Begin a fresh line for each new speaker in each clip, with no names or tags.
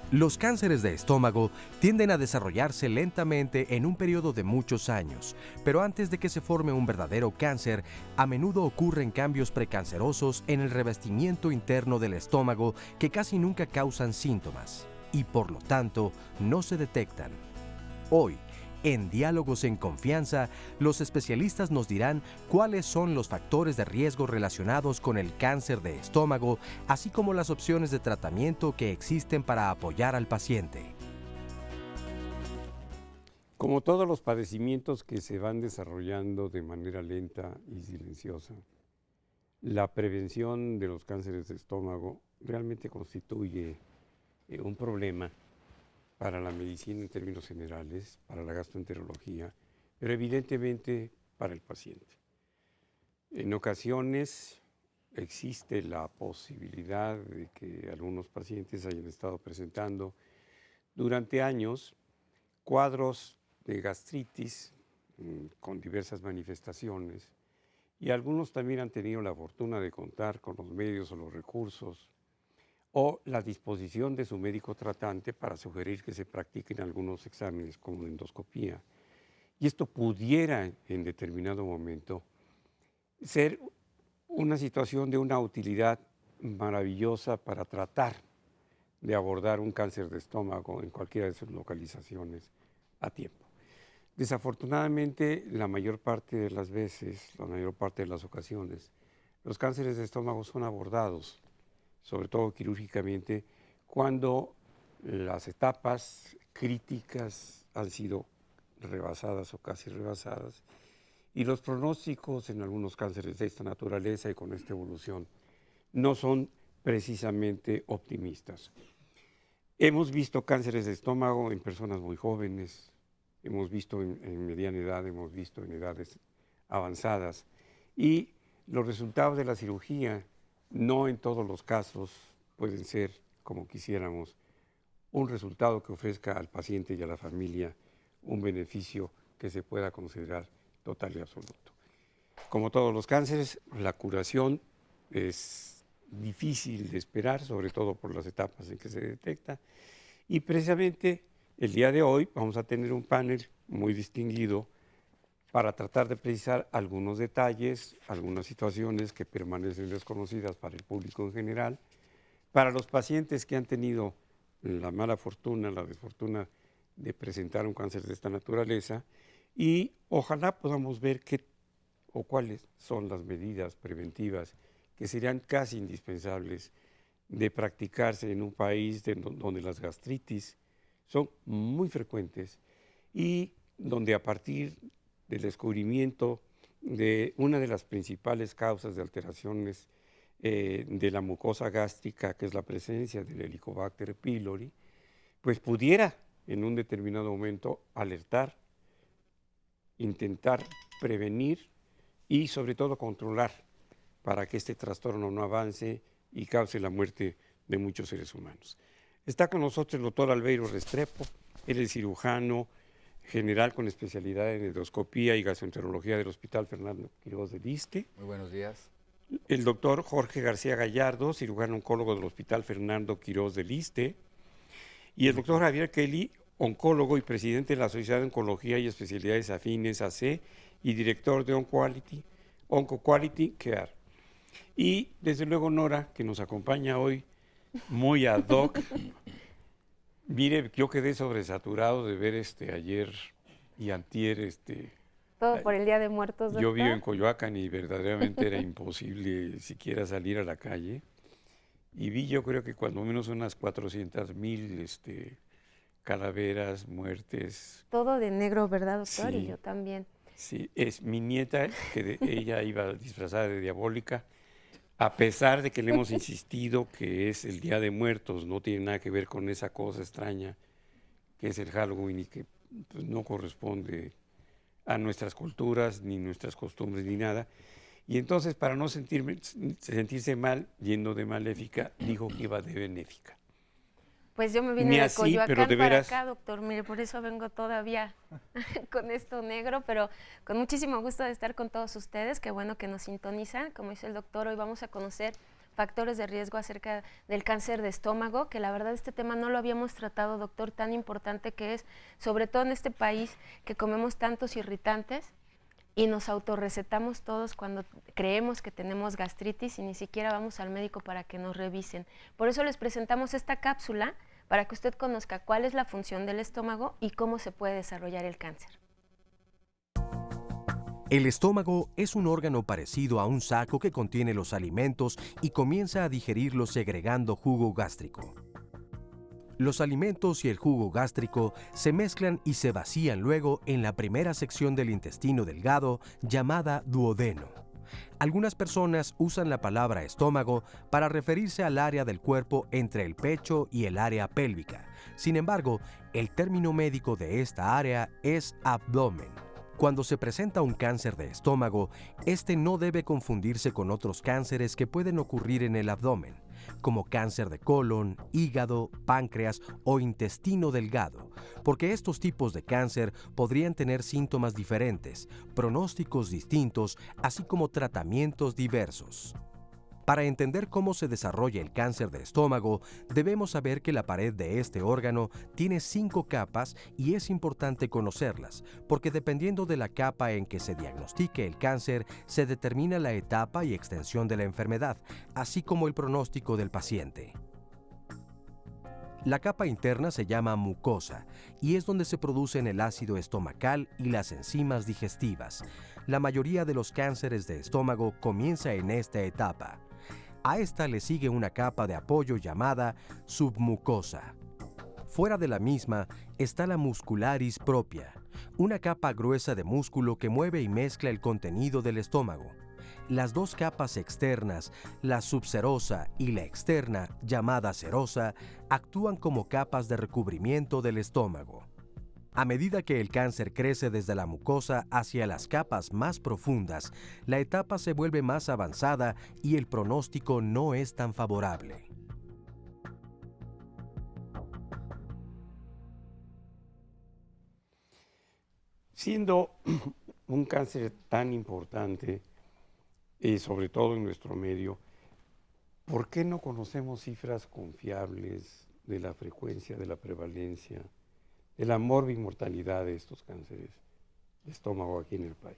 Los cánceres de estómago tienden a desarrollarse lentamente en un periodo de muchos años, pero antes de que se forme un verdadero cáncer, a menudo ocurren cambios precancerosos en el revestimiento interno del estómago que casi nunca causan síntomas y por lo tanto no se detectan. Hoy, en Diálogos en Confianza, los especialistas nos dirán cuáles son los factores de riesgo relacionados con el cáncer de estómago, así como las opciones de tratamiento que existen para apoyar al paciente.
Como todos los padecimientos que se van desarrollando de manera lenta y silenciosa, la prevención de los cánceres de estómago realmente constituye un problema para la medicina en términos generales, para la gastroenterología, pero evidentemente para el paciente. En ocasiones existe la posibilidad de que algunos pacientes hayan estado presentando durante años cuadros de gastritis con diversas manifestaciones, y algunos también han tenido la fortuna de contar con los medios o los recursos o la disposición de su médico tratante para sugerir que se practiquen algunos exámenes como la endoscopía. Y esto pudiera en determinado momento ser una situación de una utilidad maravillosa para tratar de abordar un cáncer de estómago en cualquiera de sus localizaciones a tiempo. Desafortunadamente, la mayor parte de las veces, la mayor parte de las ocasiones, los cánceres de estómago son abordados, sobre todo quirúrgicamente, cuando las etapas críticas han sido rebasadas o casi rebasadas, y los pronósticos en algunos cánceres de esta naturaleza y con esta evolución no son precisamente optimistas. Hemos visto cánceres de estómago en personas muy jóvenes, hemos visto en mediana edad, hemos visto en edades avanzadas, y los resultados de la cirugía no en todos los casos pueden ser, como quisiéramos, un resultado que ofrezca al paciente y a la familia un beneficio que se pueda considerar total y absoluto. Como todos los cánceres, la curación es difícil de esperar, sobre todo por las etapas en que se detecta, y precisamente el día de hoy vamos a tener un panel muy distinguido para tratar de precisar algunos detalles, algunas situaciones que permanecen desconocidas para el público en general, para los pacientes que han tenido la mala fortuna, la desfortuna de presentar un cáncer de esta naturaleza, y ojalá podamos ver qué o cuáles son las medidas preventivas que serían casi indispensables de practicarse en un país donde las gastritis son muy frecuentes y donde a partir del descubrimiento de una de las principales causas de alteraciones de la mucosa gástrica, que es la presencia del Helicobacter pylori, pues pudiera en un determinado momento alertar, intentar prevenir y sobre todo controlar para que este trastorno no avance y cause la muerte de muchos seres humanos. Está con nosotros el doctor Albeiro Restrepo, él es cirujano general con especialidad en endoscopía y gastroenterología del Hospital Fernando Quirós del Iste.
Muy buenos días.
El doctor Jorge García Gallardo, cirujano oncólogo del Hospital Fernando Quirós del Iste. Y el doctor Javier Kelly, oncólogo y presidente de la Sociedad de Oncología y Especialidades Afines AC y director de OncoQuality Care. Y desde luego Nora, que nos acompaña hoy muy ad hoc. Mire, yo quedé sobresaturado de ver ayer y antier.
Todo por el Día de Muertos, doctor.
Yo vivo en Coyoacán y verdaderamente era imposible siquiera salir a la calle. Y vi, yo creo que cuando menos unas 400,000 calaveras, muertes.
Todo de negro, ¿verdad, doctor?
Sí,
y yo también.
Sí, es mi nieta, que ella iba disfrazada de diabólica. A pesar de que le hemos insistido que es el Día de Muertos, no tiene nada que ver con esa cosa extraña que es el Halloween y que pues, no corresponde a nuestras culturas, ni nuestras costumbres, ni nada. Y entonces, para no sentirse mal, yendo de maléfica, dijo que iba de benéfica.
Pues yo me
Ni
vine de
así, pero
Coyoacán
de
para
veras.
acá, doctor. Mire, por eso vengo todavía con esto negro, pero con muchísimo gusto de estar con todos ustedes. Qué bueno que nos sintonizan. Como dice el doctor, hoy vamos a conocer factores de riesgo acerca del cáncer de estómago, que la verdad este tema no lo habíamos tratado, doctor, tan importante que es, sobre todo en este país que comemos tantos irritantes y nos autorrecetamos todos cuando creemos que tenemos gastritis y ni siquiera vamos al médico para que nos revisen. Por eso les presentamos esta cápsula para que usted conozca cuál es la función del estómago y cómo se puede desarrollar el cáncer.
El estómago es un órgano parecido a un saco que contiene los alimentos y comienza a digerirlos segregando jugo gástrico. Los alimentos y el jugo gástrico se mezclan y se vacían luego en la primera sección del intestino delgado llamada duodeno. Algunas personas usan la palabra estómago para referirse al área del cuerpo entre el pecho y el área pélvica. Sin embargo, el término médico de esta área es abdomen. Cuando se presenta un cáncer de estómago, este no debe confundirse con otros cánceres que pueden ocurrir en el abdomen, como cáncer de colon, hígado, páncreas o intestino delgado, porque estos tipos de cáncer podrían tener síntomas diferentes, pronósticos distintos, así como tratamientos diversos. Para entender cómo se desarrolla el cáncer de estómago, debemos saber que la pared de este órgano tiene 5 capas y es importante conocerlas, porque dependiendo de la capa en que se diagnostique el cáncer, se determina la etapa y extensión de la enfermedad, así como el pronóstico del paciente. La capa interna se llama mucosa y es donde se producen el ácido estomacal y las enzimas digestivas. La mayoría de los cánceres de estómago comienza en esta etapa. A esta le sigue una capa de apoyo llamada submucosa. Fuera de la misma está la muscularis propia, una capa gruesa de músculo que mueve y mezcla el contenido del estómago. Las dos capas externas, la subserosa y la externa, llamada serosa, actúan como capas de recubrimiento del estómago. A medida que el cáncer crece desde la mucosa hacia las capas más profundas, la etapa se vuelve más avanzada y el pronóstico no es tan favorable.
Siendo un cáncer tan importante, y sobre todo en nuestro medio, ¿por qué no conocemos cifras confiables de la frecuencia, de la prevalencia, de la morbimortalidad de estos cánceres de estómago aquí en el país?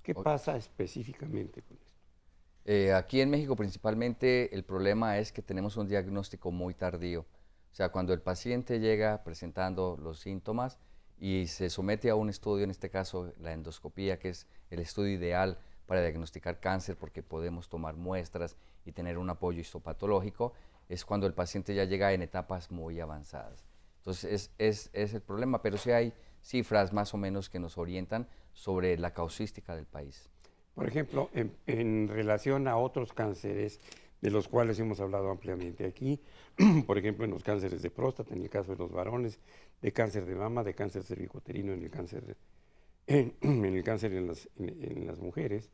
¿Qué pasa específicamente con esto?
Aquí en México principalmente el problema es que tenemos un diagnóstico muy tardío. O sea, cuando el paciente llega presentando los síntomas y se somete a un estudio, en este caso la endoscopía, que es el estudio ideal para diagnosticar cáncer porque podemos tomar muestras y tener un apoyo histopatológico, es cuando el paciente ya llega en etapas muy avanzadas. Entonces es el problema, pero sí hay cifras más o menos que nos orientan sobre la causística del país.
Por ejemplo, en relación a otros cánceres de los cuales hemos hablado ampliamente aquí, por ejemplo, en los cánceres de próstata, en el caso de los varones, de cáncer de mama, de cáncer cervicoterino, en el cáncer en las mujeres,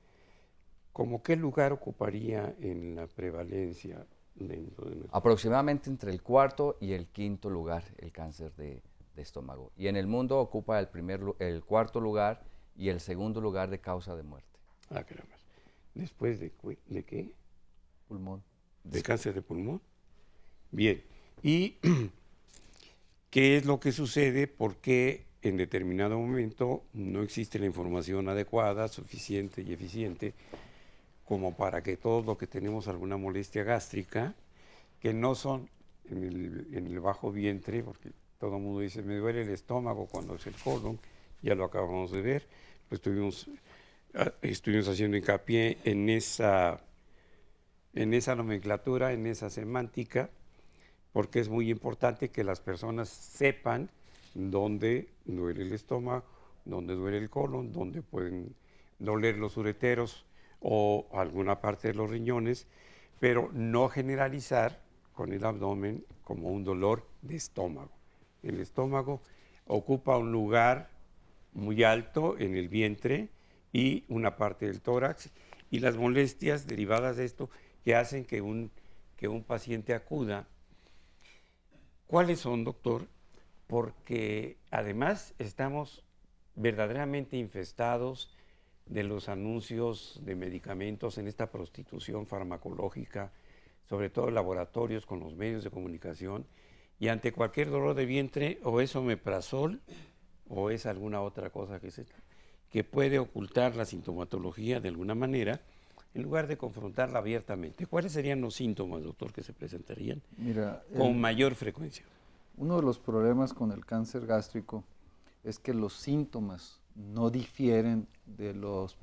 ¿cómo qué lugar ocuparía en la prevalencia dentro de nuestro
Aproximadamente entre el cuarto y el quinto lugar el cáncer de estómago. Y en el mundo ocupa el cuarto lugar y el segundo lugar de causa de muerte.
Ah, caramba. ¿Después de qué?
Pulmón.
¿De cáncer de pulmón? Bien. ¿Y qué es lo que sucede? ¿Por qué en determinado momento no existe la información adecuada, suficiente y eficiente como para que todos los que tenemos alguna molestia gástrica, que no son en el bajo vientre, porque todo el mundo dice, me duele el estómago cuando es el colon, ya lo acabamos de ver, pues estuvimos haciendo hincapié en esa nomenclatura, en esa semántica, porque es muy importante que las personas sepan dónde duele el estómago, dónde duele el colon, dónde pueden doler los ureteros o alguna parte de los riñones, pero no generalizar con el abdomen como un dolor de estómago. El estómago ocupa un lugar muy alto en el vientre y una parte del tórax, y las molestias derivadas de esto que hacen que un paciente acuda. ¿Cuáles son, doctor? Porque además estamos verdaderamente infestados de los anuncios de medicamentos en esta prostitución farmacológica, sobre todo laboratorios con los medios de comunicación, y ante cualquier dolor de vientre o es omeprazol o es alguna otra cosa que puede ocultar la sintomatología de alguna manera, en lugar de confrontarla abiertamente. ¿Cuáles serían los síntomas, doctor, que se presentarían con mayor frecuencia?
Uno de los problemas con el cáncer gástrico es que los síntomas no difieren de los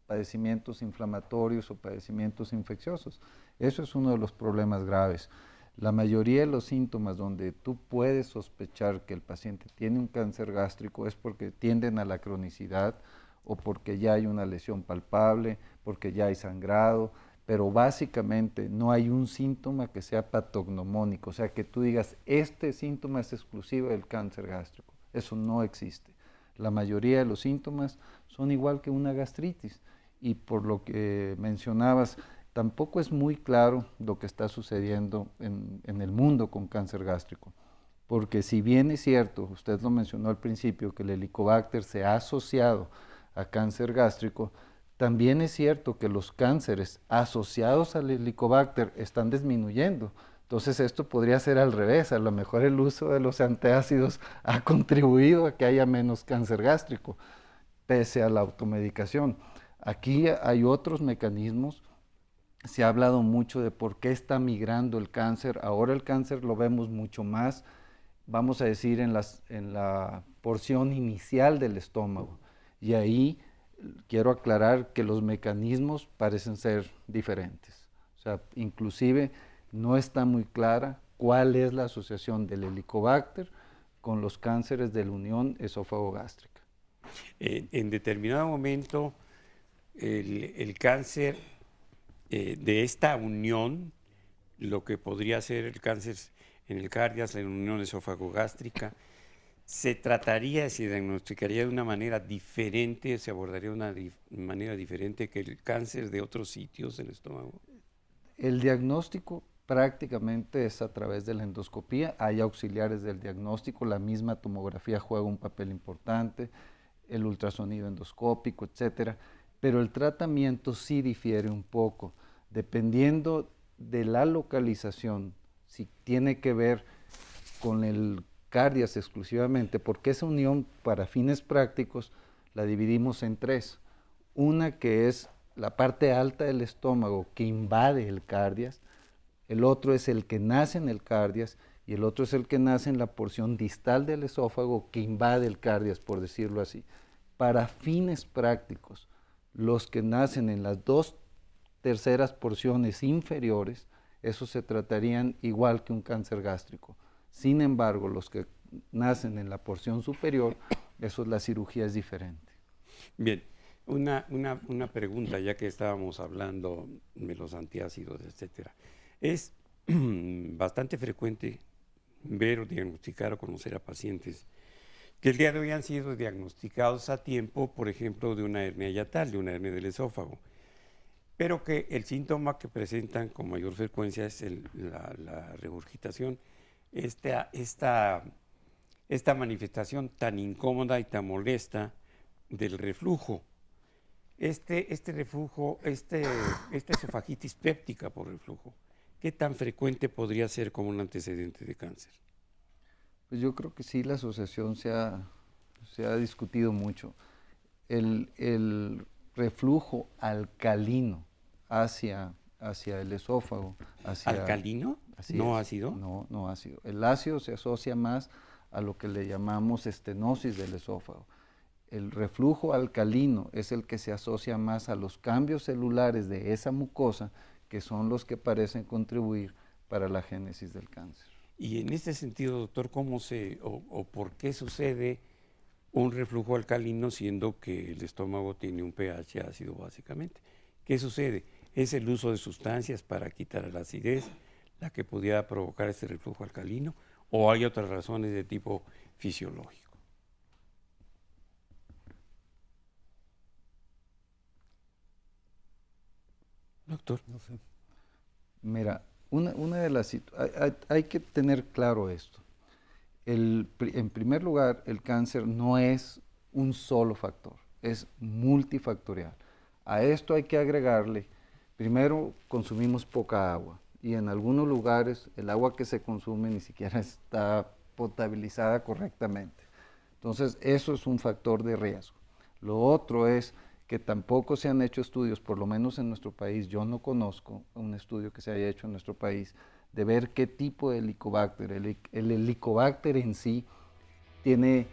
padecimientos inflamatorios o padecimientos infecciosos. Eso es uno de los problemas graves. La mayoría de los síntomas donde tú puedes sospechar que el paciente tiene un cáncer gástrico es porque tienden a la cronicidad o porque ya hay una lesión palpable, porque ya hay sangrado, pero básicamente no hay un síntoma que sea patognomónico, o sea, que tú digas, este síntoma es exclusivo del cáncer gástrico. Eso no existe. La mayoría de los síntomas son igual que una gastritis, y por lo que mencionabas, tampoco es muy claro lo que está sucediendo en el mundo con cáncer gástrico, porque si bien es cierto, usted lo mencionó al principio, que el Helicobacter se ha asociado a cáncer gástrico, también es cierto que los cánceres asociados al Helicobacter están disminuyendo. Entonces esto podría ser al revés, a lo mejor el uso de los antiácidos ha contribuido a que haya menos cáncer gástrico, pese a la automedicación. Aquí hay otros mecanismos. Se ha hablado mucho de por qué está migrando el cáncer. Ahora el cáncer lo vemos mucho más, vamos a decir, en la porción inicial del estómago. Y ahí quiero aclarar que los mecanismos parecen ser diferentes. O sea, inclusive no está muy clara cuál es la asociación del Helicobacter con los cánceres de la unión esófago-gástrica.
En determinado momento, el cáncer de esta unión, lo que podría ser el cáncer en el cardias, en la unión esófago-gástrica, ¿se trataría, se diagnosticaría de una manera diferente, se abordaría de una manera diferente que el cáncer de otros sitios del estómago?
El diagnóstico prácticamente es a través de la endoscopía. Hay auxiliares del diagnóstico, la misma tomografía juega un papel importante, el ultrasonido endoscópico, etcétera, pero el tratamiento sí difiere un poco, dependiendo de la localización, si tiene que ver con el cardias exclusivamente, porque esa unión para fines prácticos la dividimos en tres. Una que es la parte alta del estómago que invade el cardias, el otro es el que nace en el cardias y el otro es el que nace en la porción distal del esófago que invade el cardias, por decirlo así. Para fines prácticos, los que nacen en las 2/3 porciones inferiores, esos se tratarían igual que un cáncer gástrico. Sin embargo, los que nacen en la porción superior, eso la cirugía es diferente.
Bien, una pregunta, ya que estábamos hablando de los antiácidos, etcétera. Es bastante frecuente ver o diagnosticar o conocer a pacientes que el día de hoy han sido diagnosticados a tiempo, por ejemplo, de una hernia hiatal, de una hernia del esófago, pero que el síntoma que presentan con mayor frecuencia es la regurgitación, esta manifestación tan incómoda y tan molesta del reflujo. Este reflujo, esta esofagitis péptica por reflujo, ¿qué tan frecuente podría ser como un antecedente de cáncer?
Pues yo creo que sí, la asociación se ha discutido mucho. El reflujo alcalino hacia el esófago.
¿Alcalino? ¿No ácido?
No, no ácido. El ácido se asocia más a lo que le llamamos estenosis del esófago. El reflujo alcalino es el que se asocia más a los cambios celulares de esa mucosa, que son los que parecen contribuir para la génesis del cáncer.
Y en este sentido, doctor, ¿cómo o por qué sucede un reflujo alcalino siendo que el estómago tiene un pH ácido básicamente? ¿Qué sucede? es el uso de sustancias para quitar la acidez, la que pudiera provocar ese reflujo alcalino, o hay otras razones de tipo fisiológico. Doctor.
No sé. Mira, una de las hay que tener claro esto. En primer lugar, el cáncer no es un solo factor, es multifactorial. A esto hay que agregarle, primero, consumimos poca agua y en algunos lugares el agua que se consume ni siquiera está potabilizada correctamente. Entonces, eso es un factor de riesgo. Lo otro es que tampoco se han hecho estudios, por lo menos en nuestro país, yo no conozco un estudio que se haya hecho en nuestro país, de ver qué tipo de helicobacter. El helicobacter en sí tiene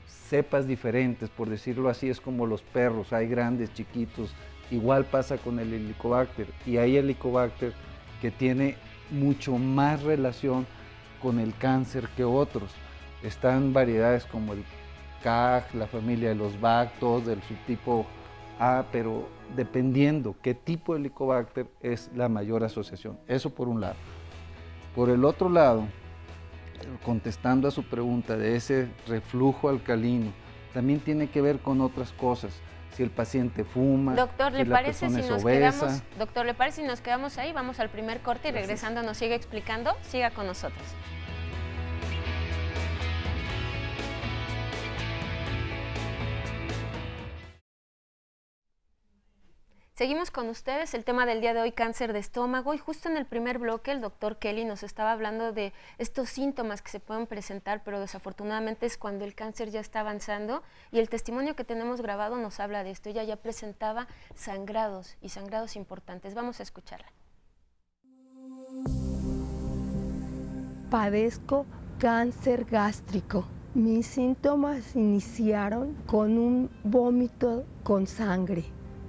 cepas diferentes, por decirlo así, es como los perros, hay grandes, chiquitos, igual pasa con el helicobacter, y hay helicobacter que tiene mucho más relación con el cáncer que otros. Están variedades como el CAG, la familia de los BAC, todos del subtipo A, pero dependiendo qué tipo de helicobacter es la mayor asociación. Eso por un lado. Por el otro lado, contestando a su pregunta de ese reflujo alcalino, también tiene que ver con otras cosas. Si el paciente fuma,
doctor,
si
¿le
la
parece
persona
si
es
nos
obesa.
quedamos, doctor, ¿le parece si nos quedamos ahí? Vamos al primer corte y
Gracias.
regresando nos sigue explicando. Siga con nosotros. Seguimos con ustedes, el tema del día de hoy, cáncer de estómago, y justo en el primer bloque el doctor Kelly nos estaba hablando de estos síntomas que se pueden presentar, pero desafortunadamente es cuando el cáncer ya está avanzando, y el testimonio que tenemos grabado nos habla de esto. Ella ya presentaba sangrados, y sangrados importantes. Vamos a escucharla.
Padezco cáncer gástrico. Mis síntomas iniciaron con un vómito con sangre.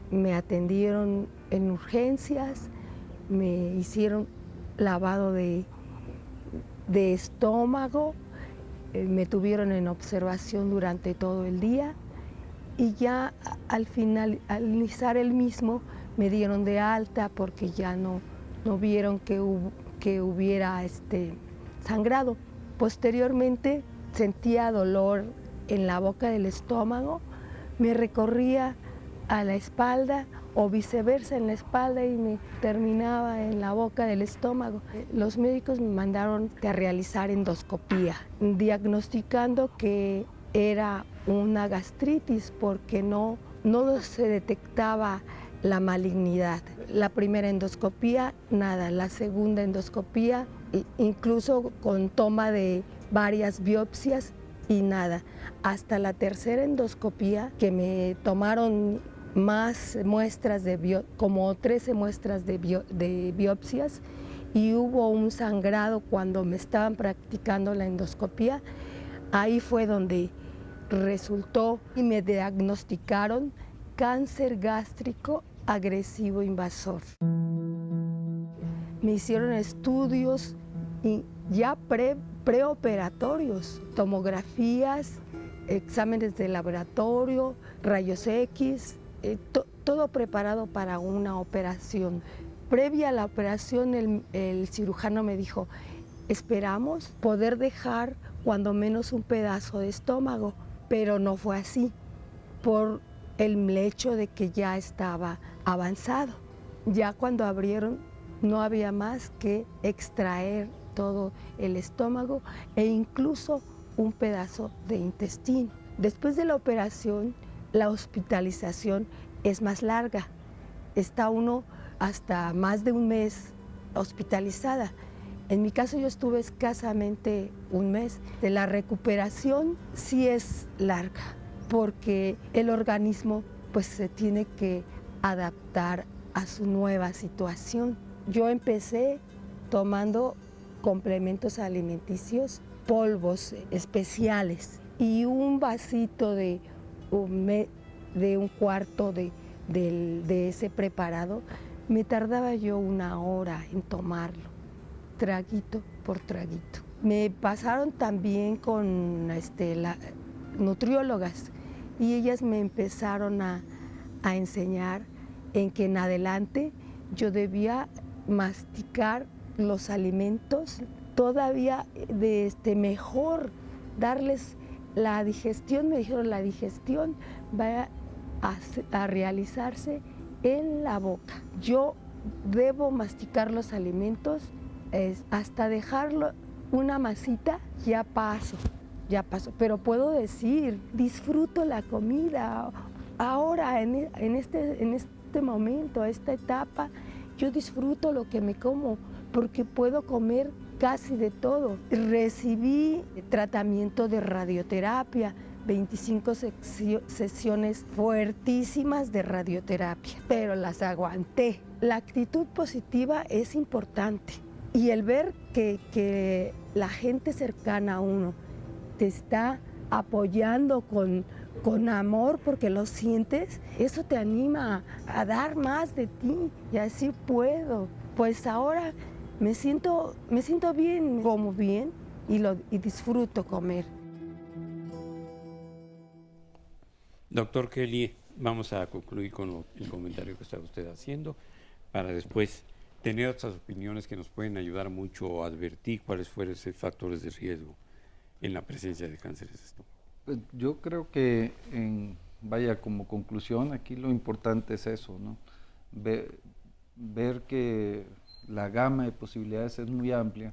Me atendieron en urgencias, me hicieron lavado de estómago, me tuvieron en observación durante todo el día y ya al finalizar el mismo me dieron de alta porque ya no vieron que hubiera sangrado. Posteriormente sentía dolor en la boca del estómago, me recorría a la espalda o viceversa en la espalda y me terminaba en la boca del estómago. Los médicos me mandaron a realizar endoscopía, diagnosticando que era una gastritis porque no se detectaba la malignidad. La primera endoscopía, nada. La segunda endoscopía, incluso con toma de varias biopsias y nada. Hasta la tercera endoscopía, que me tomaron más muestras como 13 muestras de biopsias, y hubo un sangrado cuando me estaban practicando la endoscopía. Ahí fue donde resultó y me diagnosticaron cáncer gástrico agresivo invasor. Me hicieron estudios ya preoperatorios, tomografías, exámenes de laboratorio, rayos X, todo preparado para una operación. Previa a la operación, el cirujano me dijo, esperamos poder dejar cuando menos un pedazo de estómago, pero no fue así, por el hecho de que ya estaba avanzado. Ya cuando abrieron, no había más que extraer todo el estómago e incluso un pedazo de intestino. Después de la operación, la hospitalización es más larga. Está uno hasta más de un mes hospitalizada. En mi caso yo estuve escasamente un mes. De la recuperación sí es larga, porque el organismo pues se tiene que adaptar a su nueva situación. Yo empecé tomando complementos alimenticios, polvos especiales y un vasito de un cuarto de ese preparado. Me tardaba yo 1 hora en tomarlo, traguito por traguito. Me pasaron también con nutriólogas y ellas me empezaron a enseñar en que en adelante yo debía masticar los alimentos todavía mejor, darles la digestión. Me dijeron, la digestión va a realizarse en la boca. Yo debo masticar los alimentos hasta dejarlo una masita, ya paso, pero puedo decir, disfruto la comida. Ahora, en este momento, esta etapa, yo disfruto lo que me como, porque puedo comer casi de todo. Recibí tratamiento de radioterapia, 25 sesiones fuertísimas de radioterapia, pero las aguanté. La actitud positiva es importante, y el ver que la gente cercana a uno te está apoyando con amor porque lo sientes, eso te anima a dar más de ti y así puedo. Pues ahora me siento bien, como bien y disfruto comer.
Doctor Kelly, vamos a concluir con el comentario que está usted haciendo para después tener otras opiniones que nos pueden ayudar mucho a advertir cuáles fueron esos factores de riesgo en la presencia de cánceres de estómago.
Pues yo creo que, como conclusión, aquí lo importante es eso, ¿no? Ver que la gama de posibilidades es muy amplia.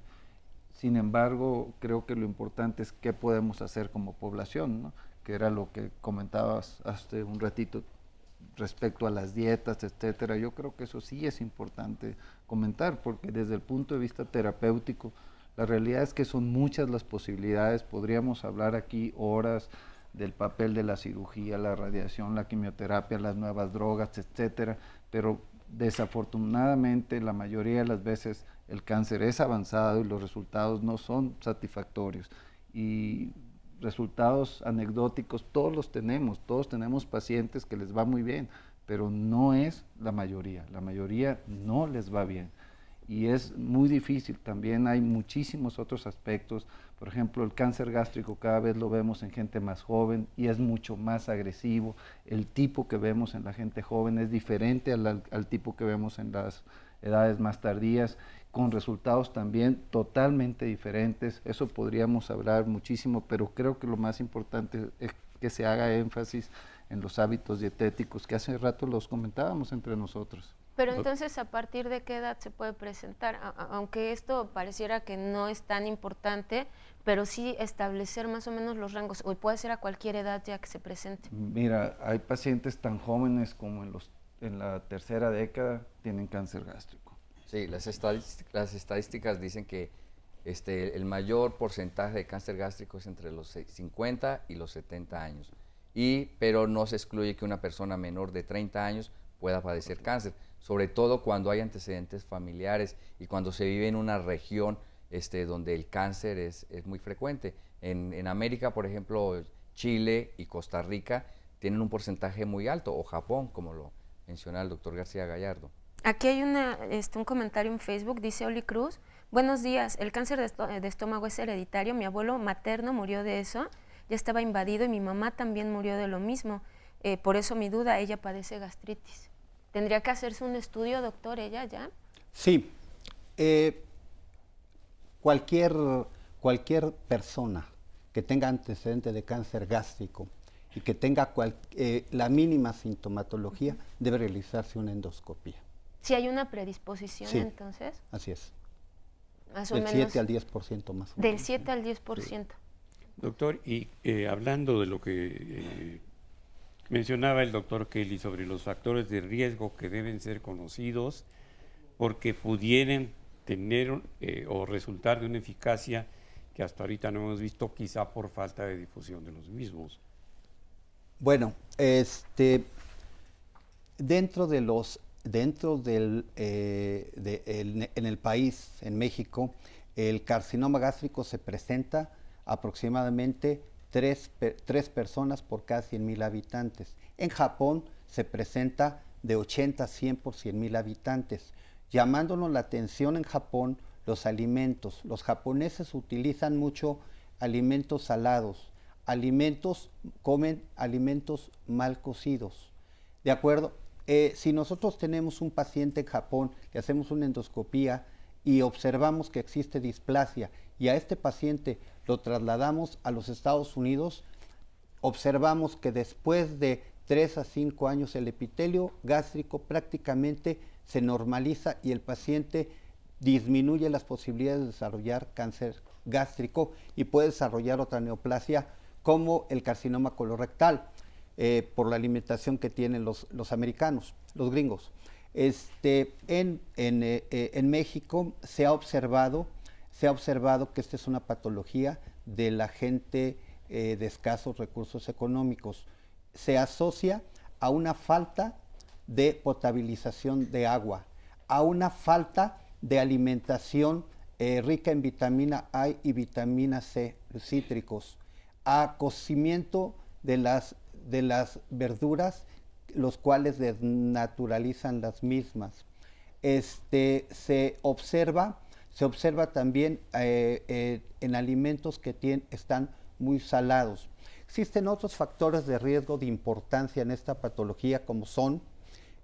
Sin embargo, creo que lo importante es qué podemos hacer como población, ¿no? Que era lo que comentabas hace un ratito respecto a las dietas, etcétera. Yo creo que eso sí es importante comentar, porque desde el punto de vista terapéutico, la realidad es que son muchas las posibilidades. Podríamos hablar aquí horas del papel de la cirugía, la radiación, la quimioterapia, las nuevas drogas, etcétera, pero desafortunadamente la mayoría de las veces el cáncer es avanzado y los resultados no son satisfactorios. Y resultados anecdóticos todos tenemos pacientes que les va muy bien, pero no es la mayoría no les va bien. Y es muy difícil. También hay muchísimos otros aspectos. Por ejemplo, el cáncer gástrico cada vez lo vemos en gente más joven y es mucho más agresivo. El tipo que vemos en la gente joven es diferente al tipo que vemos en las edades más tardías, con resultados también totalmente diferentes. Eso podríamos hablar muchísimo, pero creo que lo más importante es que se haga énfasis en los hábitos dietéticos, que hace rato los comentábamos entre nosotros.
Pero entonces, ¿a partir de qué edad se puede presentar? Aunque esto pareciera que no es tan importante, pero sí establecer más o menos los rangos, o puede ser a cualquier edad ya que se presente.
Mira, hay pacientes tan jóvenes como en la tercera década tienen cáncer gástrico.
Sí, las estadísticas dicen que el mayor porcentaje de cáncer gástrico es entre los 50 y los 70 años. Pero no se excluye que una persona menor de 30 años pueda padecer cáncer, sobre todo cuando hay antecedentes familiares y cuando se vive en una región donde el cáncer es muy frecuente. En América, por ejemplo, Chile y Costa Rica tienen un porcentaje muy alto, o Japón, como lo menciona el doctor García Gallardo.
Aquí hay un comentario en Facebook, dice Oli Cruz: buenos días, el cáncer de estómago es hereditario, mi abuelo materno murió de eso, ya estaba invadido, y mi mamá también murió de lo mismo, por eso mi duda, ella padece gastritis. ¿Tendría que hacerse un estudio, doctor, ella ya?
Sí. Cualquier persona que tenga antecedente de cáncer gástrico y que tenga la mínima sintomatología debe realizarse una endoscopía.
Si hay una predisposición,
sí,
entonces.
Así es.
Más o
del
menos
7 al 10% más o menos.
Del 7 al 10%. Sí.
Doctor, y hablando de lo que mencionaba el doctor Kelly sobre los factores de riesgo que deben ser conocidos porque pudieran tener o resultar de una eficacia que hasta ahorita no hemos visto, quizá por falta de difusión de los mismos.
Bueno, en el país, en México, el carcinoma gástrico se presenta aproximadamente 3 personas por cada 100,000 habitantes. En Japón se presenta de 80 a 100 por 100,000 habitantes. Llamándonos la atención en Japón, los alimentos. Los japoneses utilizan mucho alimentos salados, comen alimentos mal cocidos. ¿De acuerdo? Si nosotros tenemos un paciente en Japón, le hacemos una endoscopía y observamos que existe displasia y a este paciente lo trasladamos a los Estados Unidos, observamos que después de 3 a 5 años el epitelio gástrico prácticamente se normaliza y el paciente disminuye las posibilidades de desarrollar cáncer gástrico y puede desarrollar otra neoplasia como el carcinoma colorectal, por la limitación que tienen los americanos, los gringos. En México se ha observado que esta es una patología de la gente de escasos recursos económicos. Se asocia a una falta de potabilización de agua, a una falta de alimentación rica en vitamina A y vitamina C, los cítricos, a cocimiento de las verduras, los cuales desnaturalizan las mismas. Se observa también en alimentos que están muy salados. Existen otros factores de riesgo de importancia en esta patología, como son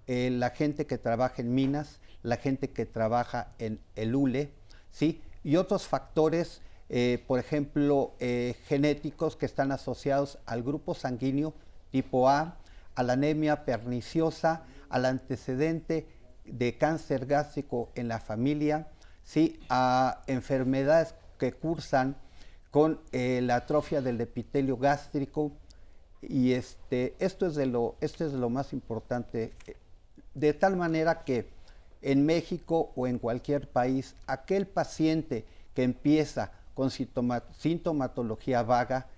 la gente que trabaja en minas, la gente que trabaja en el hule, ¿sí? Y otros factores, por ejemplo, genéticos que están asociados al grupo sanguíneo tipo A, a la anemia perniciosa, al antecedente de cáncer gástrico en la familia, ¿sí? A enfermedades que cursan con la atrofia del epitelio gástrico, y esto es de lo más importante, de tal manera que en México o en cualquier país, aquel paciente que empieza con sintomatología vaga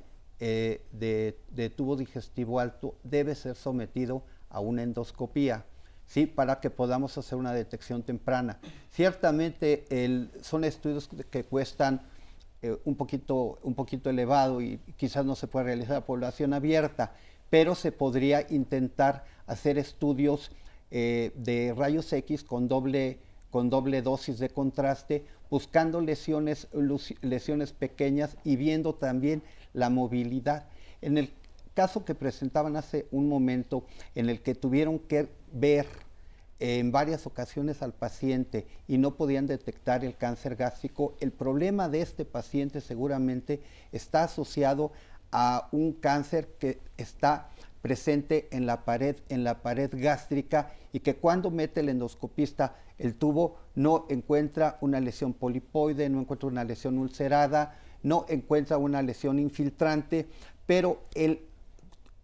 de tubo digestivo alto debe ser sometido a una endoscopía, ¿sí? Para que podamos hacer una detección temprana. Ciertamente son estudios que cuestan un poquito elevado y quizás no se puede realizar a población abierta, pero se podría intentar hacer estudios de rayos X con doble dosis de contraste, buscando lesiones pequeñas y viendo también la movilidad. En el caso que presentaban hace un momento, en el que tuvieron que ver en varias ocasiones al paciente y no podían detectar el cáncer gástrico, el problema de este paciente seguramente está asociado a un cáncer que está presente en la pared gástrica, y que cuando mete el endoscopista el tubo no encuentra una lesión polipoide, no encuentra una lesión ulcerada, no encuentra una lesión infiltrante, pero el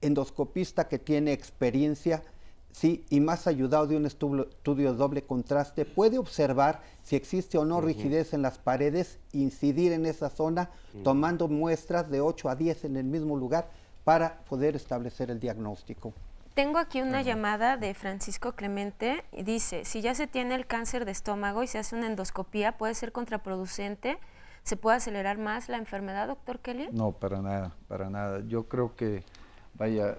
endoscopista que tiene experiencia, sí, y más ayudado de un estudio de doble contraste, puede observar si existe o no rigidez en las paredes, incidir en esa zona, tomando muestras de 8 a 10 en el mismo lugar para poder establecer el diagnóstico.
Tengo aquí una llamada de Francisco Clemente y dice, si ya se tiene el cáncer de estómago y se hace una endoscopía, ¿puede ser contraproducente? ¿Se puede acelerar más la enfermedad, doctor Kelly?
No, para nada, para nada. Yo creo que, vaya,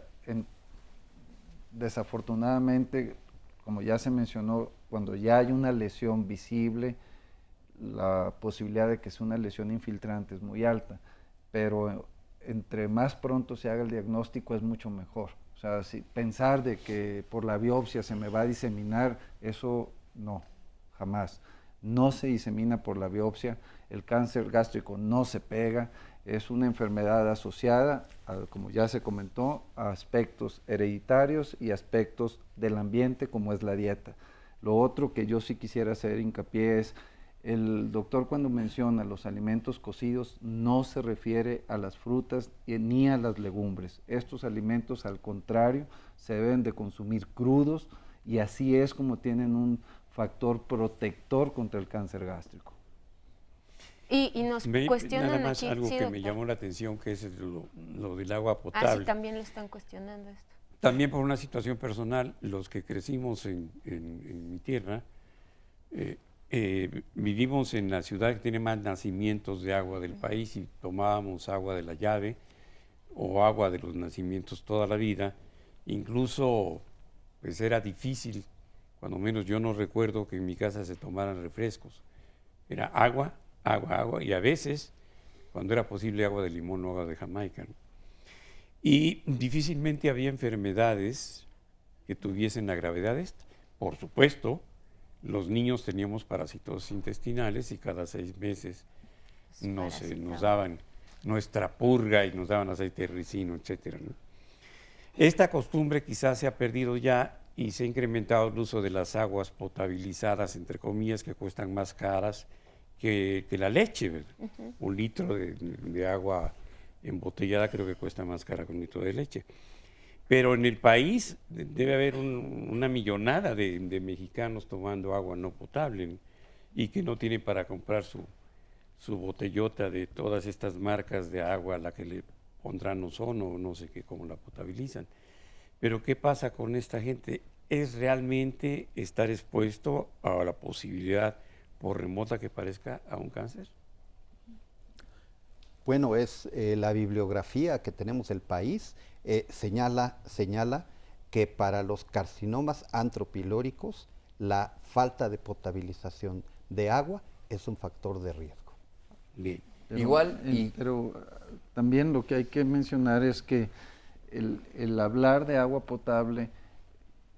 desafortunadamente, como ya se mencionó, cuando ya hay una lesión visible, la posibilidad de que sea una lesión infiltrante es muy alta, pero entre más pronto se haga el diagnóstico es mucho mejor. O sea, pensar de que por la biopsia se me va a diseminar, eso no, jamás. No se disemina por la biopsia, el cáncer gástrico no se pega, es una enfermedad asociada, como ya se comentó, a aspectos hereditarios y aspectos del ambiente, como es la dieta. Lo otro que yo sí quisiera hacer hincapié es, el doctor cuando menciona los alimentos cocidos no se refiere a las frutas ni a las legumbres. Estos alimentos, al contrario, se deben de consumir crudos, y así es como tienen un factor protector contra el cáncer gástrico.
Y nos cuestionan
nada más
aquí,
algo
sí,
que
doctor.
me llamó la atención, que es lo del agua potable.
Ah, sí, también lo están cuestionando esto.
También por una situación personal, los que crecimos en mi tierra, vivimos en la ciudad que tiene más nacimientos de agua del país, y tomábamos agua de la llave o agua de los nacimientos toda la vida. Incluso pues era difícil, cuando menos yo no recuerdo que en mi casa se tomaran refrescos. Era agua, y a veces, cuando era posible, agua de limón o agua de Jamaica, ¿no? Y difícilmente había enfermedades que tuviesen la gravedad esta. Por supuesto, los niños teníamos parasitosis intestinales y cada 6 meses nos daban nuestra purga y nos daban aceite de ricino, etcétera, ¿no? Esta costumbre quizás se ha perdido ya y se ha incrementado el uso de las aguas potabilizadas, entre comillas, que cuestan más caras que la leche, ¿verdad? Un litro de agua embotellada creo que cuesta más cara que un litro de leche. Pero en el país debe haber una millonada de mexicanos tomando agua no potable y que no tienen para comprar su botellota de todas estas marcas de agua a la que le pondrán ozono o no sé qué, cómo la potabilizan. Pero ¿qué pasa con esta gente? ¿Es realmente estar expuesto a la posibilidad, por remota que parezca, a un cáncer?
Bueno, es la bibliografía que tenemos del país señala que para los carcinomas antropilóricos la falta de potabilización de agua es un factor de riesgo.
Bien.
Pero también lo que hay que mencionar es que el hablar de agua potable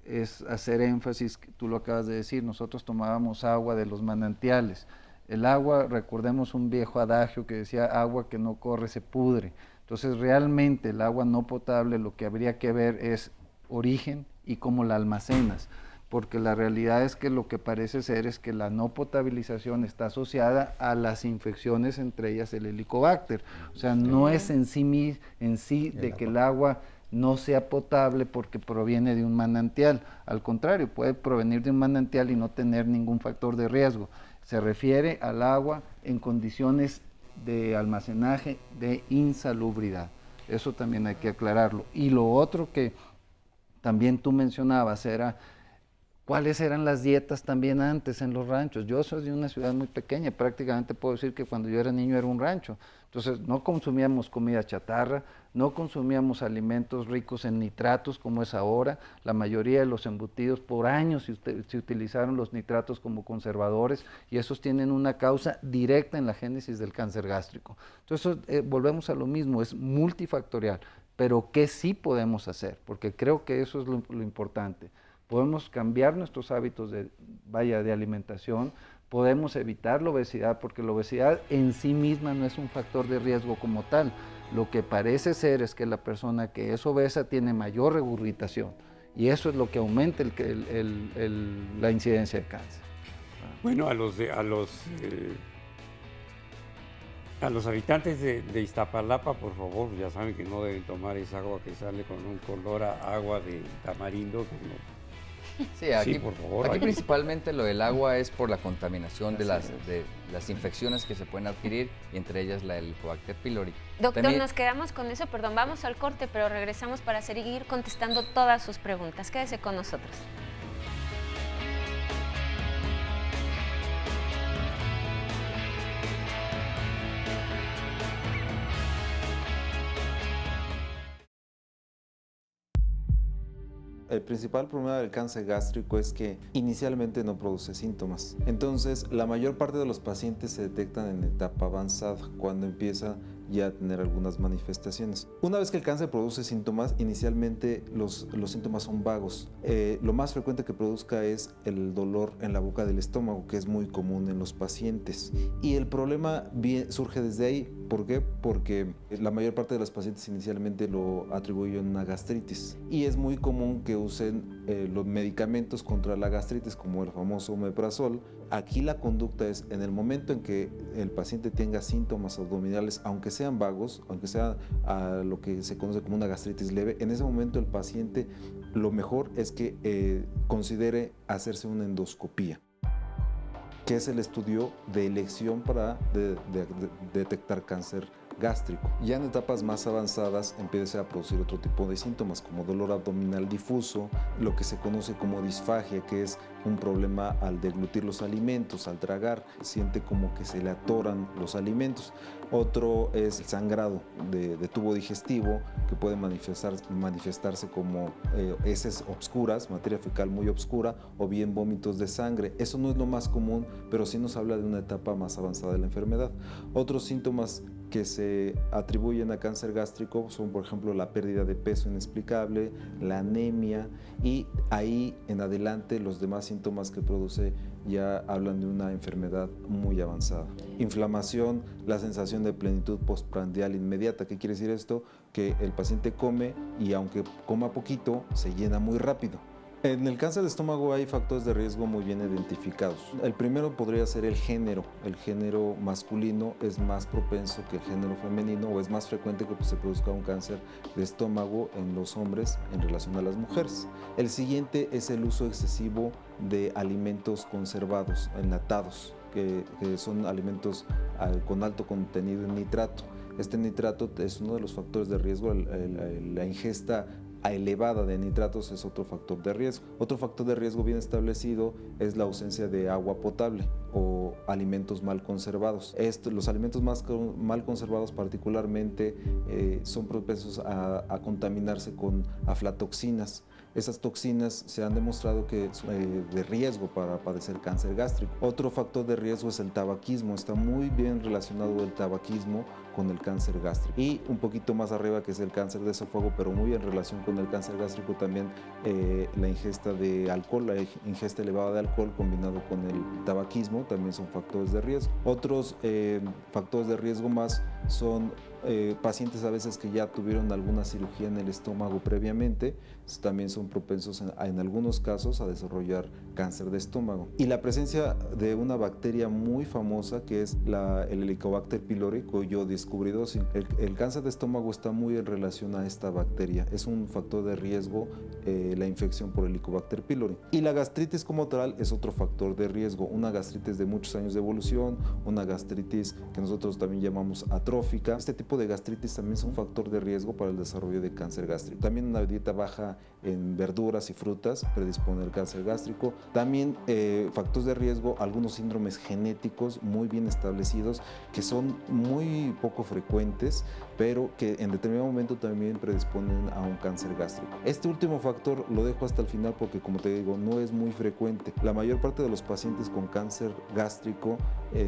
es hacer énfasis, tú lo acabas de decir, nosotros tomábamos agua de los manantiales. El agua, recordemos un viejo adagio que decía, agua que no corre se pudre. Entonces realmente el agua no potable lo que habría que ver es origen y cómo la almacenas, porque la realidad es que lo que parece ser es que la no potabilización está asociada a las infecciones, entre ellas el helicobacter. O sea, no es en sí de que el agua no sea potable porque proviene de un manantial. Al contrario, puede provenir de un manantial y no tener ningún factor de riesgo. Se refiere al agua en condiciones de almacenaje de insalubridad. Eso también hay que aclararlo. Y lo otro que también tú mencionabas era cuáles eran las dietas también antes en los ranchos. Yo soy de una ciudad muy pequeña, prácticamente puedo decir que cuando yo era niño era un rancho. Entonces no consumíamos comida chatarra, no consumíamos alimentos ricos en nitratos como es ahora. La mayoría de los embutidos por años se utilizaron los nitratos como conservadores y esos tienen una causa directa en la génesis del cáncer gástrico. Entonces volvemos a lo mismo, es multifactorial, pero ¿qué sí podemos hacer? Porque creo que eso es lo importante. Podemos cambiar nuestros hábitos de alimentación, podemos evitar la obesidad, porque la obesidad en sí misma no es un factor de riesgo como tal. Lo que parece ser es que la persona que es obesa tiene mayor regurgitación y eso es lo que aumenta la incidencia de cáncer.
Bueno, a los habitantes de Iztapalapa, por favor, ya saben que no deben tomar esa agua que sale con un color a agua de tamarindo.
Sí, aquí,
sí, por favor.
Aquí principalmente lo del agua es por la contaminación de las infecciones que se pueden adquirir, y entre ellas la Helicobacter pylori.
Doctor,
También,
nos quedamos con eso, perdón, vamos al corte, pero regresamos para seguir contestando todas sus preguntas. Quédese con nosotros.
El principal problema del cáncer gástrico es que inicialmente no produce síntomas. Entonces, la mayor parte de los pacientes se detectan en etapa avanzada, cuando empieza ya a tener algunas manifestaciones. Una vez que el cáncer produce síntomas, inicialmente los síntomas son vagos. Lo más frecuente que produzca es el dolor en la boca del estómago, que es muy común en los pacientes. Y el problema surge desde ahí. ¿Por qué? Porque la mayor parte de los pacientes inicialmente lo atribuyen a una gastritis. Y es muy común que usen los medicamentos contra la gastritis, como el famoso omeprazol. Aquí la conducta es, en el momento en que el paciente tenga síntomas abdominales, aunque sean vagos, aunque sea lo que se conoce como una gastritis leve, en ese momento el paciente lo mejor es que considere hacerse una endoscopía, que es el estudio de elección para detectar cáncer gástrico. Ya en etapas más avanzadas empieza a producir otro tipo de síntomas como dolor abdominal difuso, lo que se conoce como disfagia, que es un problema al deglutir los alimentos, al tragar, siente como que se le atoran los alimentos. Otro es el sangrado de tubo digestivo, que puede manifestarse como heces obscuras, materia fecal muy obscura, o bien vómitos de sangre. Eso no es lo más común, pero sí nos habla de una etapa más avanzada de la enfermedad. Otros síntomas que se atribuyen a cáncer gástrico son, por ejemplo, la pérdida de peso inexplicable, la anemia, y ahí en adelante los demás síntomas que produce ya hablan de una enfermedad muy avanzada. Inflamación, la sensación de plenitud postprandial inmediata. ¿Qué quiere decir esto? Que el paciente come y aunque coma poquito, se llena muy rápido. En el cáncer de estómago hay factores de riesgo muy bien identificados. El primero podría ser el género. El género masculino es más propenso que el género femenino, o es más frecuente que se produzca un cáncer de estómago en los hombres en relación a las mujeres. El siguiente es el uso excesivo de alimentos conservados, enlatados, que son alimentos con alto contenido en nitrato. Este nitrato es uno de los factores de riesgo. La ingesta elevada de nitratos es otro factor de riesgo. Otro factor de riesgo bien establecido es la ausencia de agua potable o alimentos mal conservados. Los alimentos mal conservados particularmente son propensos a contaminarse con aflatoxinas. Esas toxinas se han demostrado que son de riesgo para padecer cáncer gástrico. Otro factor de riesgo es el tabaquismo. Está muy bien relacionado el tabaquismo con el cáncer gástrico. Y un poquito más arriba, que es el cáncer de esófago, pero muy en relación con el cáncer gástrico también, la ingesta de alcohol, la ingesta elevada de alcohol combinado con el tabaquismo también son factores de riesgo. Otros factores de riesgo más son pacientes a veces que ya tuvieron alguna cirugía en el estómago previamente, también son propensos en algunos casos a desarrollar cáncer de estómago. Y la presencia de una bacteria muy famosa que es el Helicobacter pylori, cuyo descubridor, el cáncer de estómago está muy en relación a esta bacteria. Es un factor de riesgo la infección por Helicobacter pylori. Y la gastritis como tal es otro factor de riesgo. Una gastritis de muchos años de evolución, una gastritis que nosotros también llamamos atrófica. Este tipo de gastritis también es un factor de riesgo para el desarrollo de cáncer gástrico. También una dieta baja en verduras y frutas predispone al cáncer gástrico. También factores de riesgo, algunos síndromes genéticos muy bien establecidos que son muy poco frecuentes, pero que en determinado momento también predisponen a un cáncer gástrico. Este último factor lo dejo hasta el final porque, como te digo, no es muy frecuente. La mayor parte de los pacientes con cáncer gástrico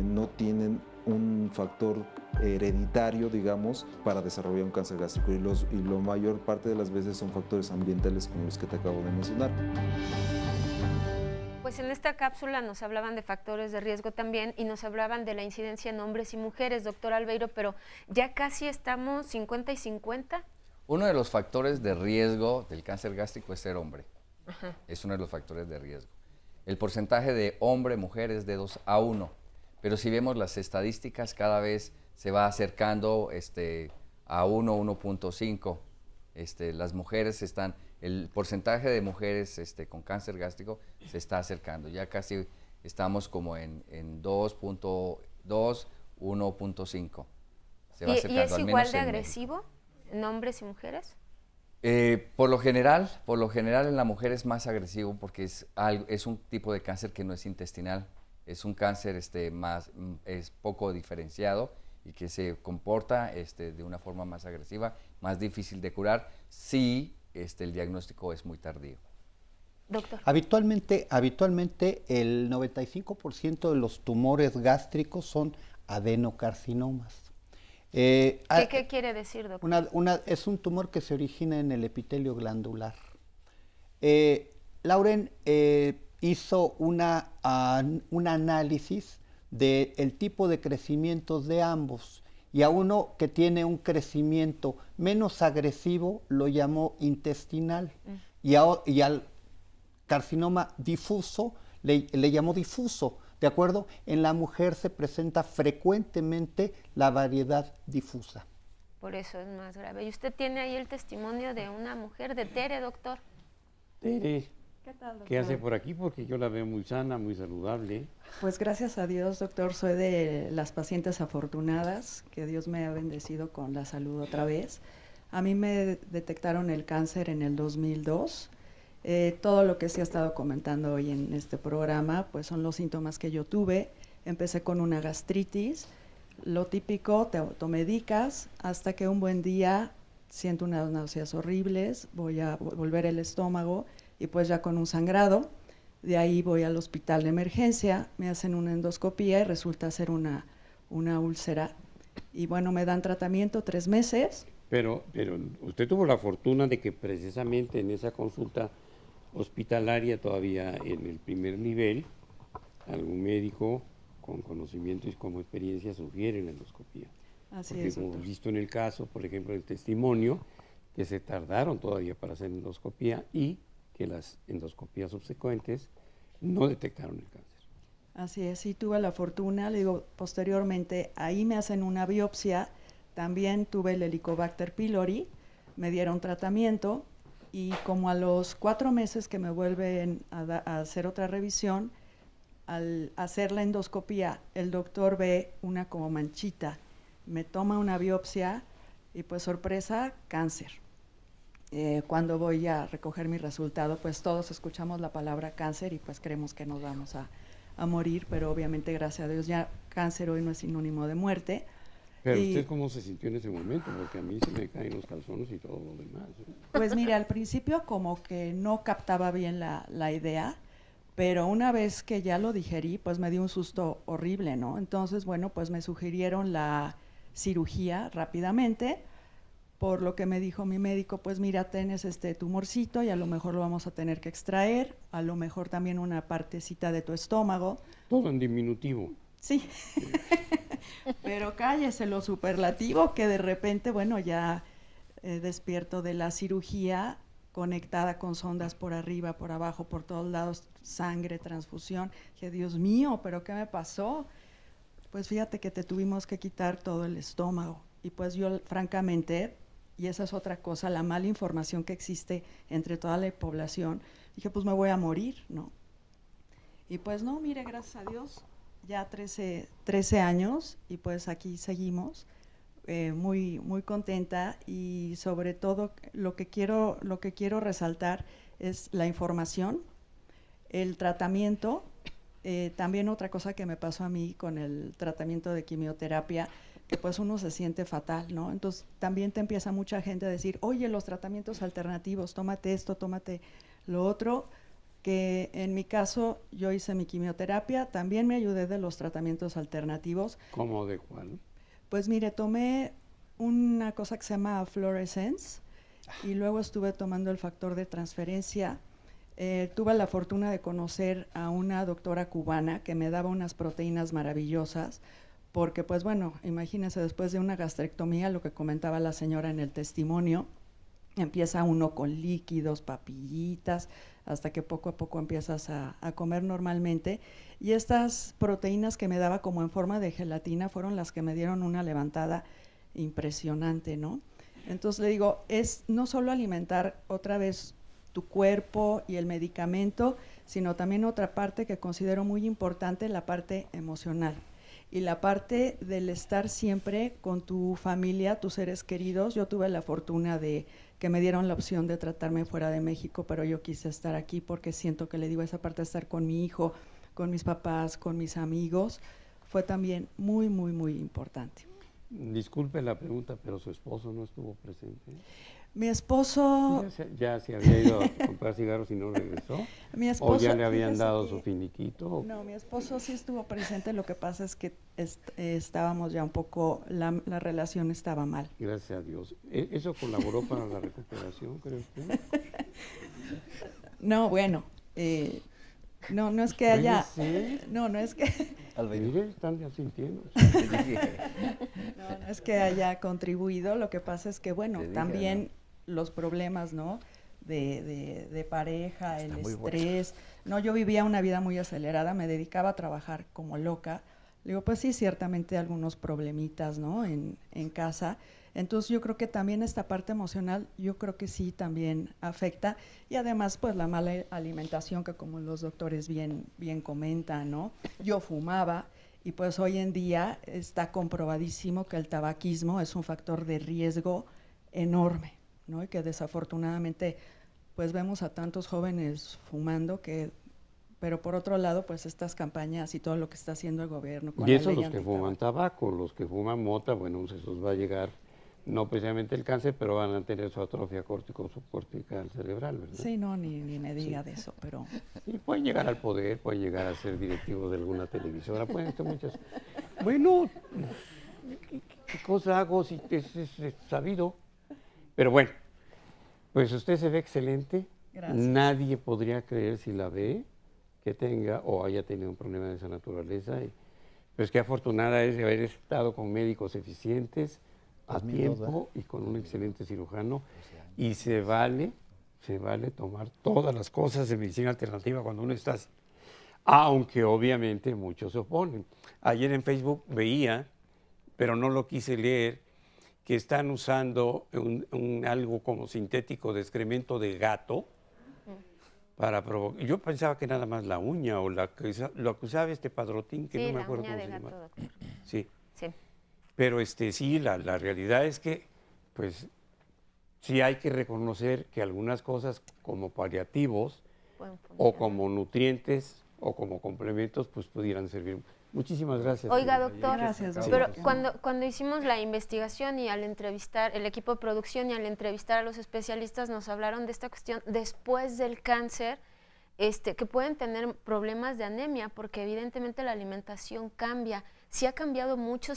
no tienen un factor hereditario, digamos, para desarrollar un cáncer gástrico, y la mayor parte de las veces son factores ambientales como los que te acabo de mencionar.
Pues en esta cápsula nos hablaban de factores de riesgo también y nos hablaban de la incidencia en hombres y mujeres, doctor Albeiro, pero ya casi estamos 50 y 50.
Uno de los factores de riesgo del cáncer gástrico es ser hombre.
Ajá.
Es uno de los factores de riesgo. El porcentaje de hombre-mujer es de 2-1, pero si vemos las estadísticas, cada vez se va acercando a 1.5. Las mujeres el porcentaje de mujeres con cáncer gástrico se está acercando. Ya casi estamos como en 2.2, 1.5. Se va acercando.
¿Y es igual de agresivo en hombres y mujeres?
Por lo general en la mujer es más agresivo porque es un tipo de cáncer que no es intestinal. Es un cáncer es poco diferenciado y que se comporta de una forma más agresiva, más difícil de curar si el diagnóstico es muy tardío.
Doctor.
Habitualmente el 95% de los tumores gástricos son adenocarcinomas.
¿Qué quiere decir, doctor?
Es un tumor que se origina en el epitelio glandular. Lauren hizo un análisis del tipo de crecimientos de ambos, y a uno que tiene un crecimiento menos agresivo lo llamó intestinal, y al carcinoma difuso le llamó difuso, ¿de acuerdo? En la mujer se presenta frecuentemente la variedad difusa.
Por eso es más grave. ¿Y usted tiene ahí el testimonio de una mujer, de Tere, doctor?
Tere,
¿qué tal, doctor?
¿Qué hace por aquí? Porque yo la veo muy sana, muy saludable.
Pues gracias a Dios, doctor, soy de las pacientes afortunadas, que Dios me ha bendecido con la salud otra vez. A mí me detectaron el cáncer en el 2002 Todo lo que se ha estado comentando hoy en este programa, pues son los síntomas que yo tuve. Empecé con una gastritis, lo típico, te automedicas, hasta que un buen día siento unas náuseas horribles, voy a volver el estómago y pues ya con un sangrado. De ahí voy al hospital de emergencia, me hacen una endoscopía y resulta ser una úlcera. Y bueno, me dan tratamiento 3 meses.
Pero usted tuvo la fortuna de que precisamente en esa consulta hospitalaria, todavía en el primer nivel, algún médico con conocimiento y como experiencia sugiere la endoscopía.
Así
Porque
es,
como
doctor.
visto en el caso, por ejemplo, del testimonio, que se tardaron todavía para hacer endoscopía y que las endoscopías subsecuentes no detectaron el cáncer.
Así es, sí tuve la fortuna, le digo, posteriormente ahí me hacen una biopsia, también tuve el Helicobacter pylori, me dieron tratamiento y como a los 4 meses que me vuelven a hacer otra revisión, al hacer la endoscopía, el doctor ve una como manchita, me toma una biopsia y pues sorpresa, cáncer. Cuando voy a recoger mi resultado, pues todos escuchamos la palabra cáncer y pues creemos que nos vamos a morir, pero obviamente, gracias a Dios, ya cáncer hoy no es sinónimo de muerte.
Pero
Y,
¿usted cómo se sintió en ese momento? Porque a mí se me caen los calzones y todo lo demás.
pues mira, al principio como que no captaba bien la idea, pero una vez que ya lo digerí, pues me dio un susto horrible, ¿no? Entonces, bueno, pues me sugirieron la cirugía rápidamente, por lo que me dijo mi médico, pues mira, tienes este tumorcito y a lo mejor lo vamos a tener que extraer, a lo mejor también una partecita de tu estómago.
Todo en diminutivo.
Sí, pero cállese lo superlativo que de repente, bueno, ya despierto de la cirugía conectada con sondas por arriba, por abajo, por todos lados, sangre, transfusión. Dije, Dios mío, ¿pero qué me pasó? Pues fíjate que te tuvimos que quitar todo el estómago. Y pues yo, francamente, y esa es otra cosa, la mala información que existe entre toda la población, dije, pues me voy a morir, ¿no? Y pues no, mire, gracias a Dios, ya 13 años y pues aquí seguimos, muy, muy contenta y sobre todo lo que quiero resaltar es la información, el tratamiento. También otra cosa que me pasó a mí con el tratamiento de quimioterapia, que pues uno se siente fatal, ¿no? Entonces también te empieza mucha gente a decir, oye, los tratamientos alternativos, tómate esto, tómate lo otro, que en mi caso yo hice mi quimioterapia, también me ayudé de los tratamientos alternativos.
¿Cómo de cuál?
Pues mire, tomé una cosa que se llama Fluorescence y luego estuve tomando el factor de transferencia. Tuve la fortuna de conocer a una doctora cubana que me daba unas proteínas maravillosas, porque pues bueno, imagínense, después de una gastrectomía, lo que comentaba la señora en el testimonio, empieza uno con líquidos, papillitas, hasta que poco a poco empiezas a comer normalmente. Y estas proteínas que me daba como en forma de gelatina fueron las que me dieron una levantada impresionante, ¿no? Entonces le digo, es no solo alimentar otra vez tu cuerpo y el medicamento, sino también otra parte que considero muy importante, la parte emocional. Y la parte del estar siempre con tu familia, tus seres queridos. Yo tuve la fortuna de que me dieron la opción de tratarme fuera de México, pero yo quise estar aquí porque siento que le digo esa parte de estar con mi hijo, con mis papás, con mis amigos, fue también muy, muy, muy importante.
Disculpe la pregunta, pero su esposo no estuvo presente.
Mi esposo...
¿Ya se había ido a comprar cigarros y no regresó?
Mi esposo,
¿O ya le habían
fíjese
dado
que-
su finiquito?
No, mi esposo sí estuvo presente, lo que pasa es que estábamos ya un poco, la relación estaba mal.
Gracias a Dios. ¿Eso colaboró para la recuperación, cree usted?
No, bueno, no es que haya...
¿Sí?
No es que...
Mire, están ya sintiendo.
No es que haya contribuido, lo que pasa es que, bueno,
Te dije,
también los problemas, ¿no? De pareja, el
Está muy bueno.
estrés. No, yo vivía una vida muy acelerada, me dedicaba a trabajar como loca. Le digo, pues sí, ciertamente algunos problemitas, ¿no? En casa. Entonces yo creo que también esta parte emocional, yo creo que sí también afecta. Y además, pues la mala alimentación que como los doctores bien comentan, ¿no? Yo fumaba y pues hoy en día está comprobadísimo que el tabaquismo es un factor de riesgo enorme, ¿no? Y que desafortunadamente pues vemos a tantos jóvenes fumando pero por otro lado, pues estas campañas y todo lo que está haciendo el gobierno con
Y
la
eso
ley
los que fuman
antitabaco.
tabaco, los que fuman mota, bueno, pues eso les va a llegar, no precisamente el cáncer, pero van a tener su atrofia cortical cerebral, ¿verdad?
Sí, no, ni me diga de eso, pero...
Y pueden llegar al poder, pueden llegar a ser directivos de alguna televisora, pueden ser muchas... Bueno, ¿qué cosa hago si es sabido? Pero bueno, pues usted se ve excelente.
Gracias.
Nadie podría creer si la ve que tenga o haya tenido un problema de esa naturaleza. Y, pues qué afortunada es de haber estado con médicos eficientes a tiempo y con un excelente cirujano. Y se vale tomar todas las cosas de medicina alternativa cuando uno está así. Aunque obviamente muchos se oponen. Ayer en Facebook veía, pero no lo quise leer, que están usando algo como sintético de excremento de gato para provocar. Yo pensaba que nada más la uña o lo que usaba este Padrotín, que
Sí,
no me
la
acuerdo
uña
cómo
de
se
gato,
llama.
doctor.
Sí.
Sí.
Pero sí, la realidad es que, pues, sí hay que reconocer que algunas cosas como paliativos
Pueden
o
funcionar.
como nutrientes o como complementos, pues pudieran servir. Muchísimas gracias.
Oiga,
señora.
doctor,
Gracias,
Sí.
pero
doctor.
cuando hicimos la investigación y al entrevistar el equipo de producción y al entrevistar a los especialistas nos hablaron de esta cuestión después del cáncer, que pueden tener problemas de anemia porque evidentemente la alimentación cambia. Sí ha cambiado mucho,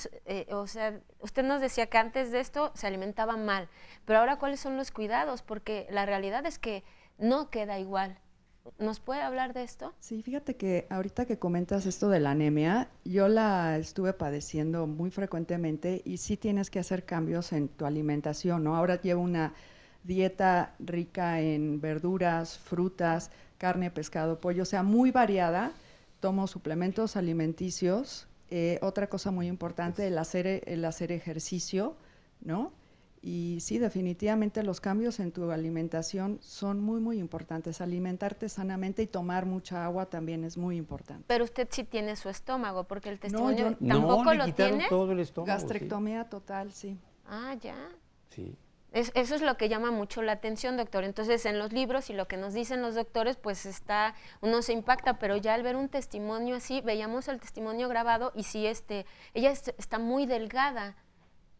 o sea, usted nos decía que antes de esto se alimentaba mal, pero ahora ¿cuáles son los cuidados? Porque la realidad es que no queda igual. ¿Nos puede hablar de esto?
Sí, fíjate que ahorita que comentas esto de la anemia, yo la estuve padeciendo muy frecuentemente y sí tienes que hacer cambios en tu alimentación, ¿no? Ahora llevo una dieta rica en verduras, frutas, carne, pescado, pollo, o sea, muy variada. Tomo suplementos alimenticios. Otra cosa muy importante, el hacer ejercicio, ¿no? Y sí, definitivamente los cambios en tu alimentación son muy, muy importantes. Alimentarte sanamente y tomar mucha agua también es muy importante.
Pero usted sí tiene su estómago, porque el
No,
testimonio
yo-
tampoco
No, le
lo
quitaron
tiene.
todo el estómago.
Gastrectomía total, sí.
Ah, ya.
Sí.
Eso es lo que llama mucho la atención, doctor. Entonces, en los libros y lo que nos dicen los doctores, pues uno se impacta, pero ya al ver un testimonio así, veíamos el testimonio grabado y sí, ella está muy delgada.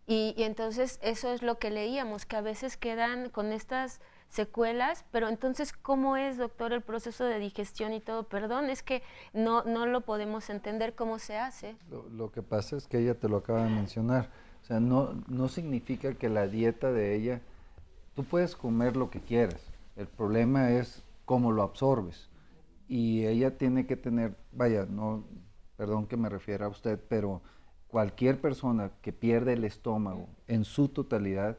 Y entonces eso es lo que leíamos, que a veces quedan con estas secuelas, pero entonces, ¿cómo es, doctor, el proceso de digestión y todo? Perdón, es que no lo podemos entender cómo se hace.
Lo que pasa es que ella te lo acaba de mencionar. O sea, no significa que la dieta de ella, tú puedes comer lo que quieras. El problema es cómo lo absorbes. Y ella tiene que tener, vaya, no, perdón que me refiera a usted, pero cualquier persona que pierde el estómago en su totalidad,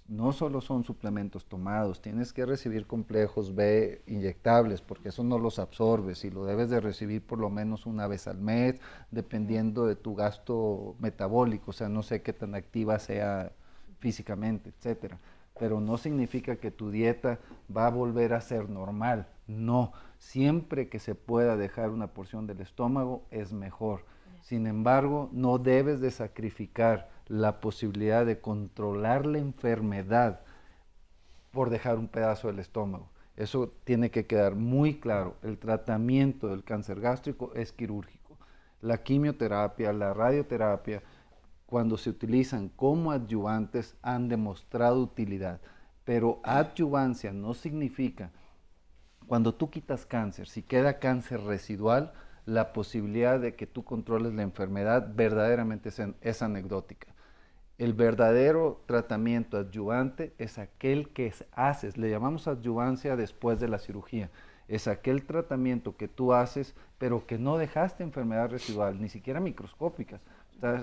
no solo son suplementos tomados, tienes que recibir complejos B inyectables, porque eso no los absorbes y lo debes de recibir por lo menos una vez al mes, dependiendo de tu gasto metabólico, o sea, no sé qué tan activa sea físicamente, etcétera. Pero no significa que tu dieta va a volver a ser normal, no. Siempre que se pueda dejar una porción del estómago es mejor. Sin embargo, no debes de sacrificar la posibilidad de controlar la enfermedad por dejar un pedazo del estómago. Eso tiene que quedar muy claro. El tratamiento del cáncer gástrico es quirúrgico. La quimioterapia, la radioterapia, cuando se utilizan como adyuvantes, han demostrado utilidad. Pero adyuvancia no significa, cuando tú quitas cáncer, si queda cáncer residual, la posibilidad de que tú controles la enfermedad verdaderamente es anecdótica. El verdadero tratamiento adyuvante es aquel que haces, le llamamos adyuvancia después de la cirugía, es aquel tratamiento que tú haces, pero que no dejaste enfermedad residual, ni siquiera microscópicas.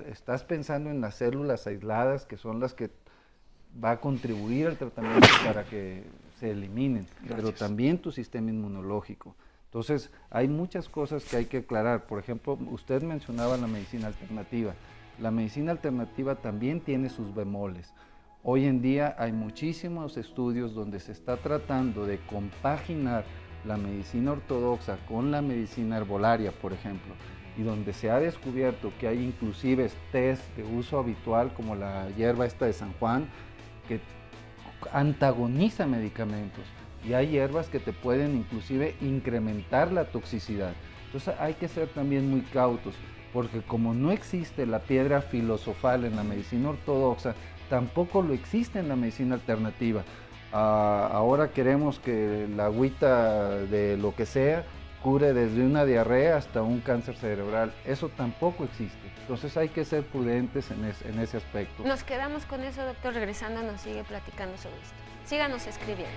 Estás pensando en las células aisladas, que son las que va a contribuir al tratamiento para que se eliminen, pero también tu sistema inmunológico. Entonces, hay muchas cosas que hay que aclarar. Por ejemplo, usted mencionaba la medicina alternativa. La medicina alternativa también tiene sus bemoles. Hoy en día hay muchísimos estudios donde se está tratando de compaginar la medicina ortodoxa con la medicina herbolaria, por ejemplo, y donde se ha descubierto que hay inclusive tés de uso habitual, como la hierba esta de San Juan, que antagoniza medicamentos. Y hay hierbas que te pueden inclusive incrementar la toxicidad. Entonces hay que ser también muy cautos, porque como no existe la piedra filosofal en la medicina ortodoxa, tampoco lo existe en la medicina alternativa. Ahora queremos que la agüita de lo que sea cure desde una diarrea hasta un cáncer cerebral. Eso tampoco existe. Entonces hay que ser prudentes en ese aspecto.
Nos quedamos con eso, doctor. Regresando nos sigue platicando sobre esto. Síganos escribiendo.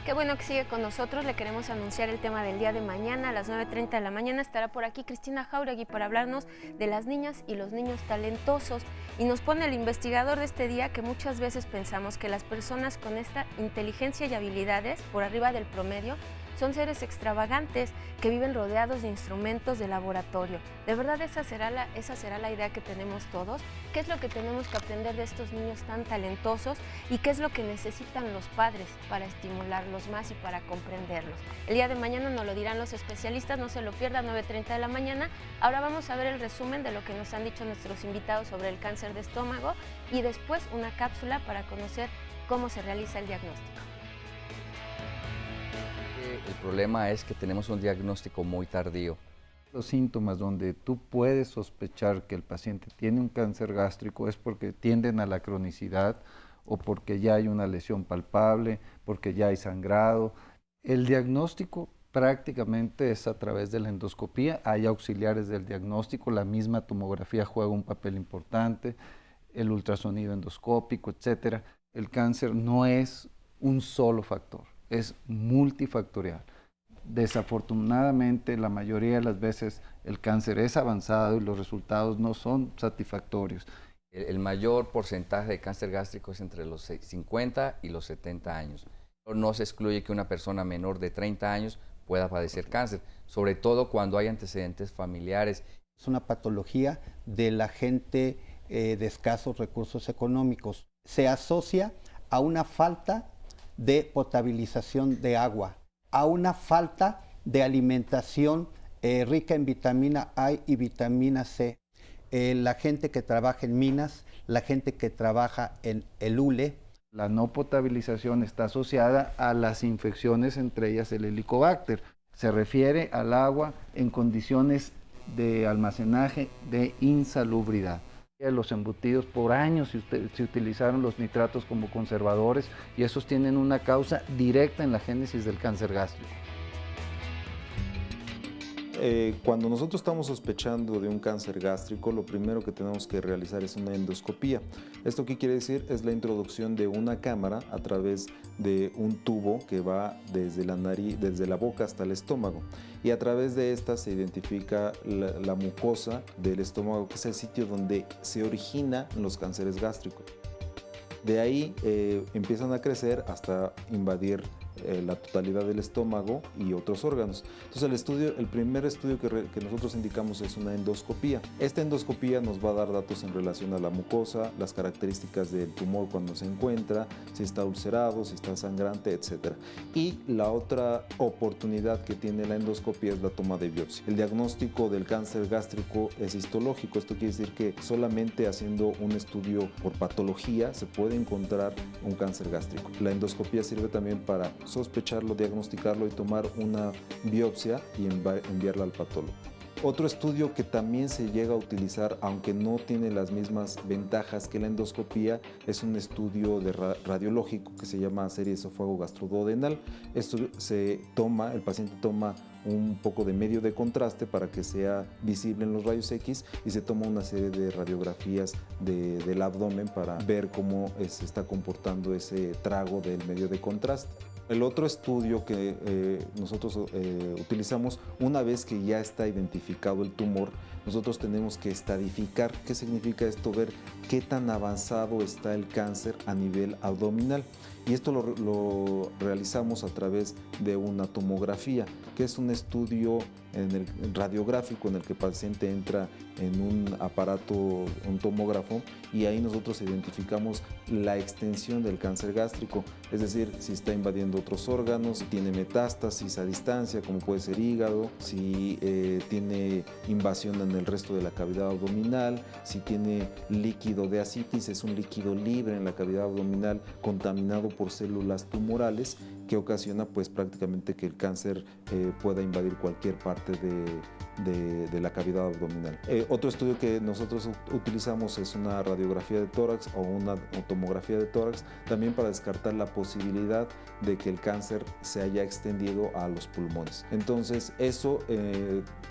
Qué bueno que sigue con nosotros. Le queremos anunciar el tema del día de mañana a las 9:30 de la mañana. Estará por aquí Cristina Jauregui para hablarnos de las niñas y los niños talentosos. Y nos pone el investigador de este día que muchas veces pensamos que las personas con esta inteligencia y habilidades por arriba del promedio son seres extravagantes que viven rodeados de instrumentos de laboratorio. ¿De verdad esa será la idea que tenemos todos? ¿Qué es lo que tenemos que aprender de estos niños tan talentosos? ¿Y qué es lo que necesitan los padres para estimularlos más y para comprenderlos? El día de mañana nos lo dirán los especialistas, no se lo pierdan, 9:30 de la mañana. Ahora vamos a ver el resumen de lo que nos han dicho nuestros invitados sobre el cáncer de estómago y después una cápsula para conocer cómo se realiza el diagnóstico.
El problema es que tenemos un diagnóstico muy tardío.
Los síntomas donde tú puedes sospechar que el paciente tiene un cáncer gástrico es porque tienden a la cronicidad o porque ya hay una lesión palpable, porque ya hay sangrado. El diagnóstico prácticamente es a través de la endoscopía. Hay auxiliares del diagnóstico, la misma tomografía juega un papel importante, el ultrasonido endoscópico, etc. El cáncer no es un solo factor, es multifactorial. Desafortunadamente, la mayoría de las veces el cáncer es avanzado y los resultados no son satisfactorios.
El mayor porcentaje de cáncer gástrico es entre los 50 y los 70 años. No se excluye que una persona menor de 30 años pueda padecer cáncer, sobre todo cuando hay antecedentes familiares.
Es una patología de la gente de escasos recursos económicos. Se asocia a una falta de potabilización de agua, a una falta de alimentación rica en vitamina A y vitamina C. La gente que trabaja en minas, la gente que trabaja en el hule.
La no potabilización está asociada a las infecciones, entre ellas el Helicobacter. Se refiere al agua en condiciones de almacenaje de insalubridad. Los embutidos por años se utilizaron los nitratos como conservadores y esos tienen una causa directa en la génesis del cáncer gástrico.
Cuando nosotros estamos sospechando de un cáncer gástrico, lo primero que tenemos que realizar es una endoscopía. ¿Esto qué quiere decir? Es la introducción de una cámara a través de un tubo que va desde la nariz, desde la boca hasta el estómago. Y a través de esta se identifica la mucosa del estómago, que es el sitio donde se originan los cánceres gástricos. De ahí empiezan a crecer hasta invadir la totalidad del estómago y otros órganos. Entonces el primer estudio que nosotros indicamos es una endoscopía. Esta endoscopía nos va a dar datos en relación a la mucosa, las características del tumor cuando se encuentra, si está ulcerado, si está sangrante, etc. Y la otra oportunidad que tiene la endoscopía es la toma de biopsia. El diagnóstico del cáncer gástrico es histológico. Esto quiere decir que solamente haciendo un estudio por patología se puede encontrar un cáncer gástrico. La endoscopía sirve también para sospecharlo, diagnosticarlo y tomar una biopsia y enviarla al patólogo. Otro estudio que también se llega a utilizar, aunque no tiene las mismas ventajas que la endoscopía, es un estudio radiológico que se llama serie esófago gastroduodenal. Esto el paciente toma un poco de medio de contraste para que sea visible en los rayos X y se toma una serie de radiografías del abdomen para ver cómo se está comportando ese trago del medio de contraste. El otro estudio que nosotros utilizamos, una vez que ya está identificado el tumor, nosotros tenemos que estadificar. ¿Qué significa esto? Ver qué tan avanzado está el cáncer a nivel abdominal. Y esto lo realizamos a través de una tomografía, que es un estudio radiográfico en el que el paciente entra en un aparato, un tomógrafo, y ahí nosotros identificamos la extensión del cáncer gástrico, es decir, si está invadiendo afectando otros órganos, si tiene metástasis a distancia, como puede ser hígado, si tiene invasión en el resto de la cavidad abdominal, si tiene líquido de ascitis, es un líquido libre en la cavidad abdominal contaminado por células tumorales que ocasiona pues prácticamente que el cáncer pueda invadir cualquier parte de la cavidad abdominal. Otro estudio que nosotros utilizamos es una radiografía de tórax o una tomografía de tórax, también para descartar la posibilidad de que el cáncer se haya extendido a los pulmones. Entonces eso,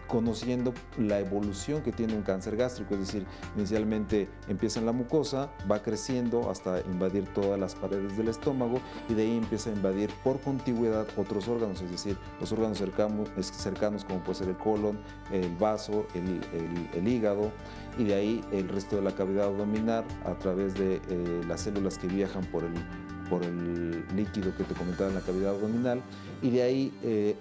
conociendo la evolución que tiene un cáncer gástrico, es decir, inicialmente empieza en la mucosa, va creciendo hasta invadir todas las paredes del estómago y de ahí empieza a invadir por contigüidad otros órganos, es decir, los órganos cercanos como puede ser el colon, el vaso, el hígado, y de ahí el resto de la cavidad abdominal a través de las células que viajan por el líquido que te comentaba en la cavidad abdominal, y de ahí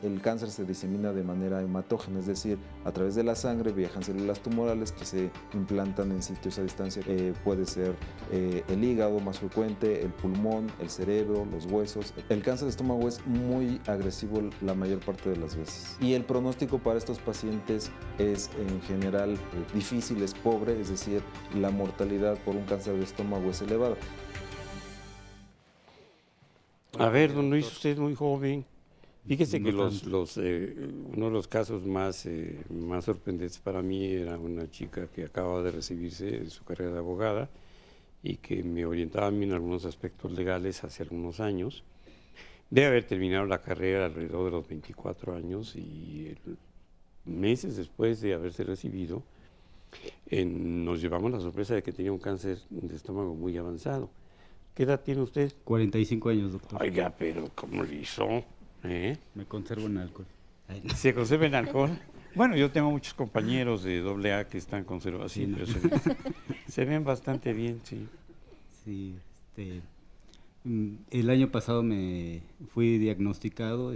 el cáncer se disemina de manera hematógena, es decir, a través de la sangre viajan células tumorales que se implantan en sitios a distancia. Puede ser el hígado más frecuente, el pulmón, el cerebro, los huesos. El cáncer de estómago es muy agresivo la mayor parte de las veces, y el pronóstico para estos pacientes es en general difícil, es pobre, es decir, la mortalidad por un cáncer de estómago es elevada.
A ver, don Luis, usted es muy joven. Fíjese que uno de los casos más sorprendentes para mí era una chica que acaba de recibirse de su carrera de abogada y que me orientaba a mí en algunos aspectos legales hace algunos años. Debe haber terminado la carrera alrededor de los 24 años y meses después de haberse recibido, nos llevamos la sorpresa de que tenía un cáncer de estómago muy avanzado. ¿Qué edad tiene usted?
45 años, doctor.
Oiga, pero ¿cómo lo hizo?
Me conservo en alcohol.
¿Se conserva en alcohol? Bueno, yo tengo muchos compañeros de AA que están conservados, sí, pero se ven bastante bien, sí.
Sí, el año pasado me fui diagnosticado,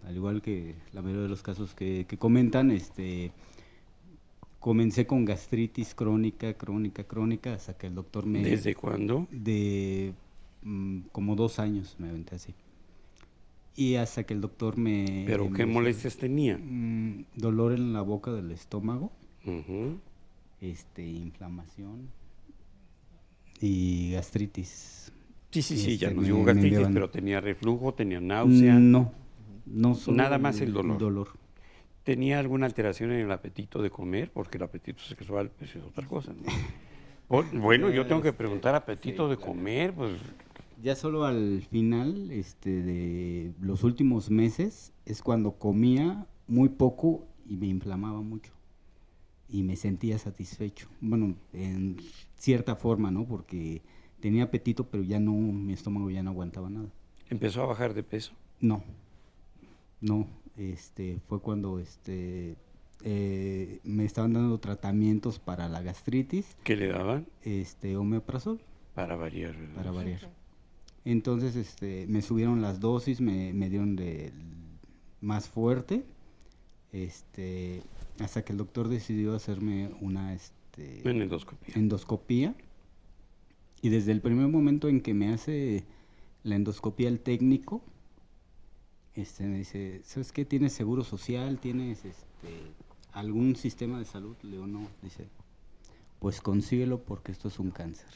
al igual que la mayoría de los casos que comentan, comencé con gastritis crónica, hasta que el doctor me...
¿Desde cuándo?
De como 2 años me aventé así. Y hasta que el doctor me...
¿Pero qué molestias tenía?
Dolor en la boca del estómago,
Uh-huh.
Inflamación y gastritis.
Sí, ya nos dijo gastritis, pero tenía reflujo, tenía náusea.
No solo
nada más el dolor.
dolor.
¿Tenía alguna alteración en el apetito de comer? Porque el apetito sexual pues, es otra cosa, ¿no? Bueno, yo tengo que preguntar apetito de comer, pues...
Ya solo al final de los últimos meses es cuando comía muy poco y me inflamaba mucho. Y me sentía satisfecho. Bueno, en cierta forma, ¿no? Porque tenía apetito, pero ya no, mi estómago ya no aguantaba nada.
¿Empezó a bajar de peso?
No. Fue cuando me estaban dando tratamientos para la gastritis.
¿Qué le daban?
Omeprazol.
Para variar. ¿Verdad?
Para variar. Entonces, me subieron las dosis, me dieron más fuerte, hasta que el doctor decidió hacerme una endoscopía. Y desde el primer momento en que me hace la endoscopía el técnico, me dice, ¿sabes qué? ¿Tienes seguro social? ¿Tienes algún sistema de salud? Le digo, no. Dice, pues consíguelo porque esto es un cáncer.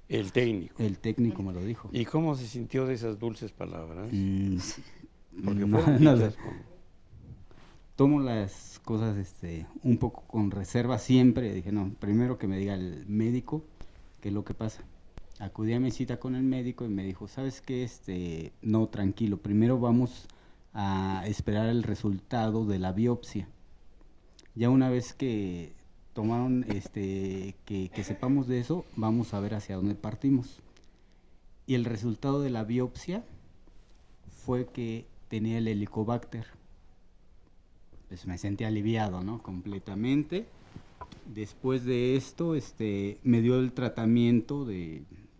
El técnico.
El técnico me lo dijo.
¿Y cómo se sintió de esas dulces palabras? Porque
tomo las cosas un poco con reserva siempre. Dije, no, primero que me diga el médico qué es lo que pasa. Acudí a mi cita con el médico y me dijo, ¿sabes qué? No, tranquilo, primero vamos a esperar el resultado de la biopsia. Ya una vez que tomaron, que sepamos de eso, vamos a ver hacia dónde partimos. Y el resultado de la biopsia fue que tenía el Helicobacter. Pues me sentí aliviado, ¿no? Completamente. Después de esto, me dio el tratamiento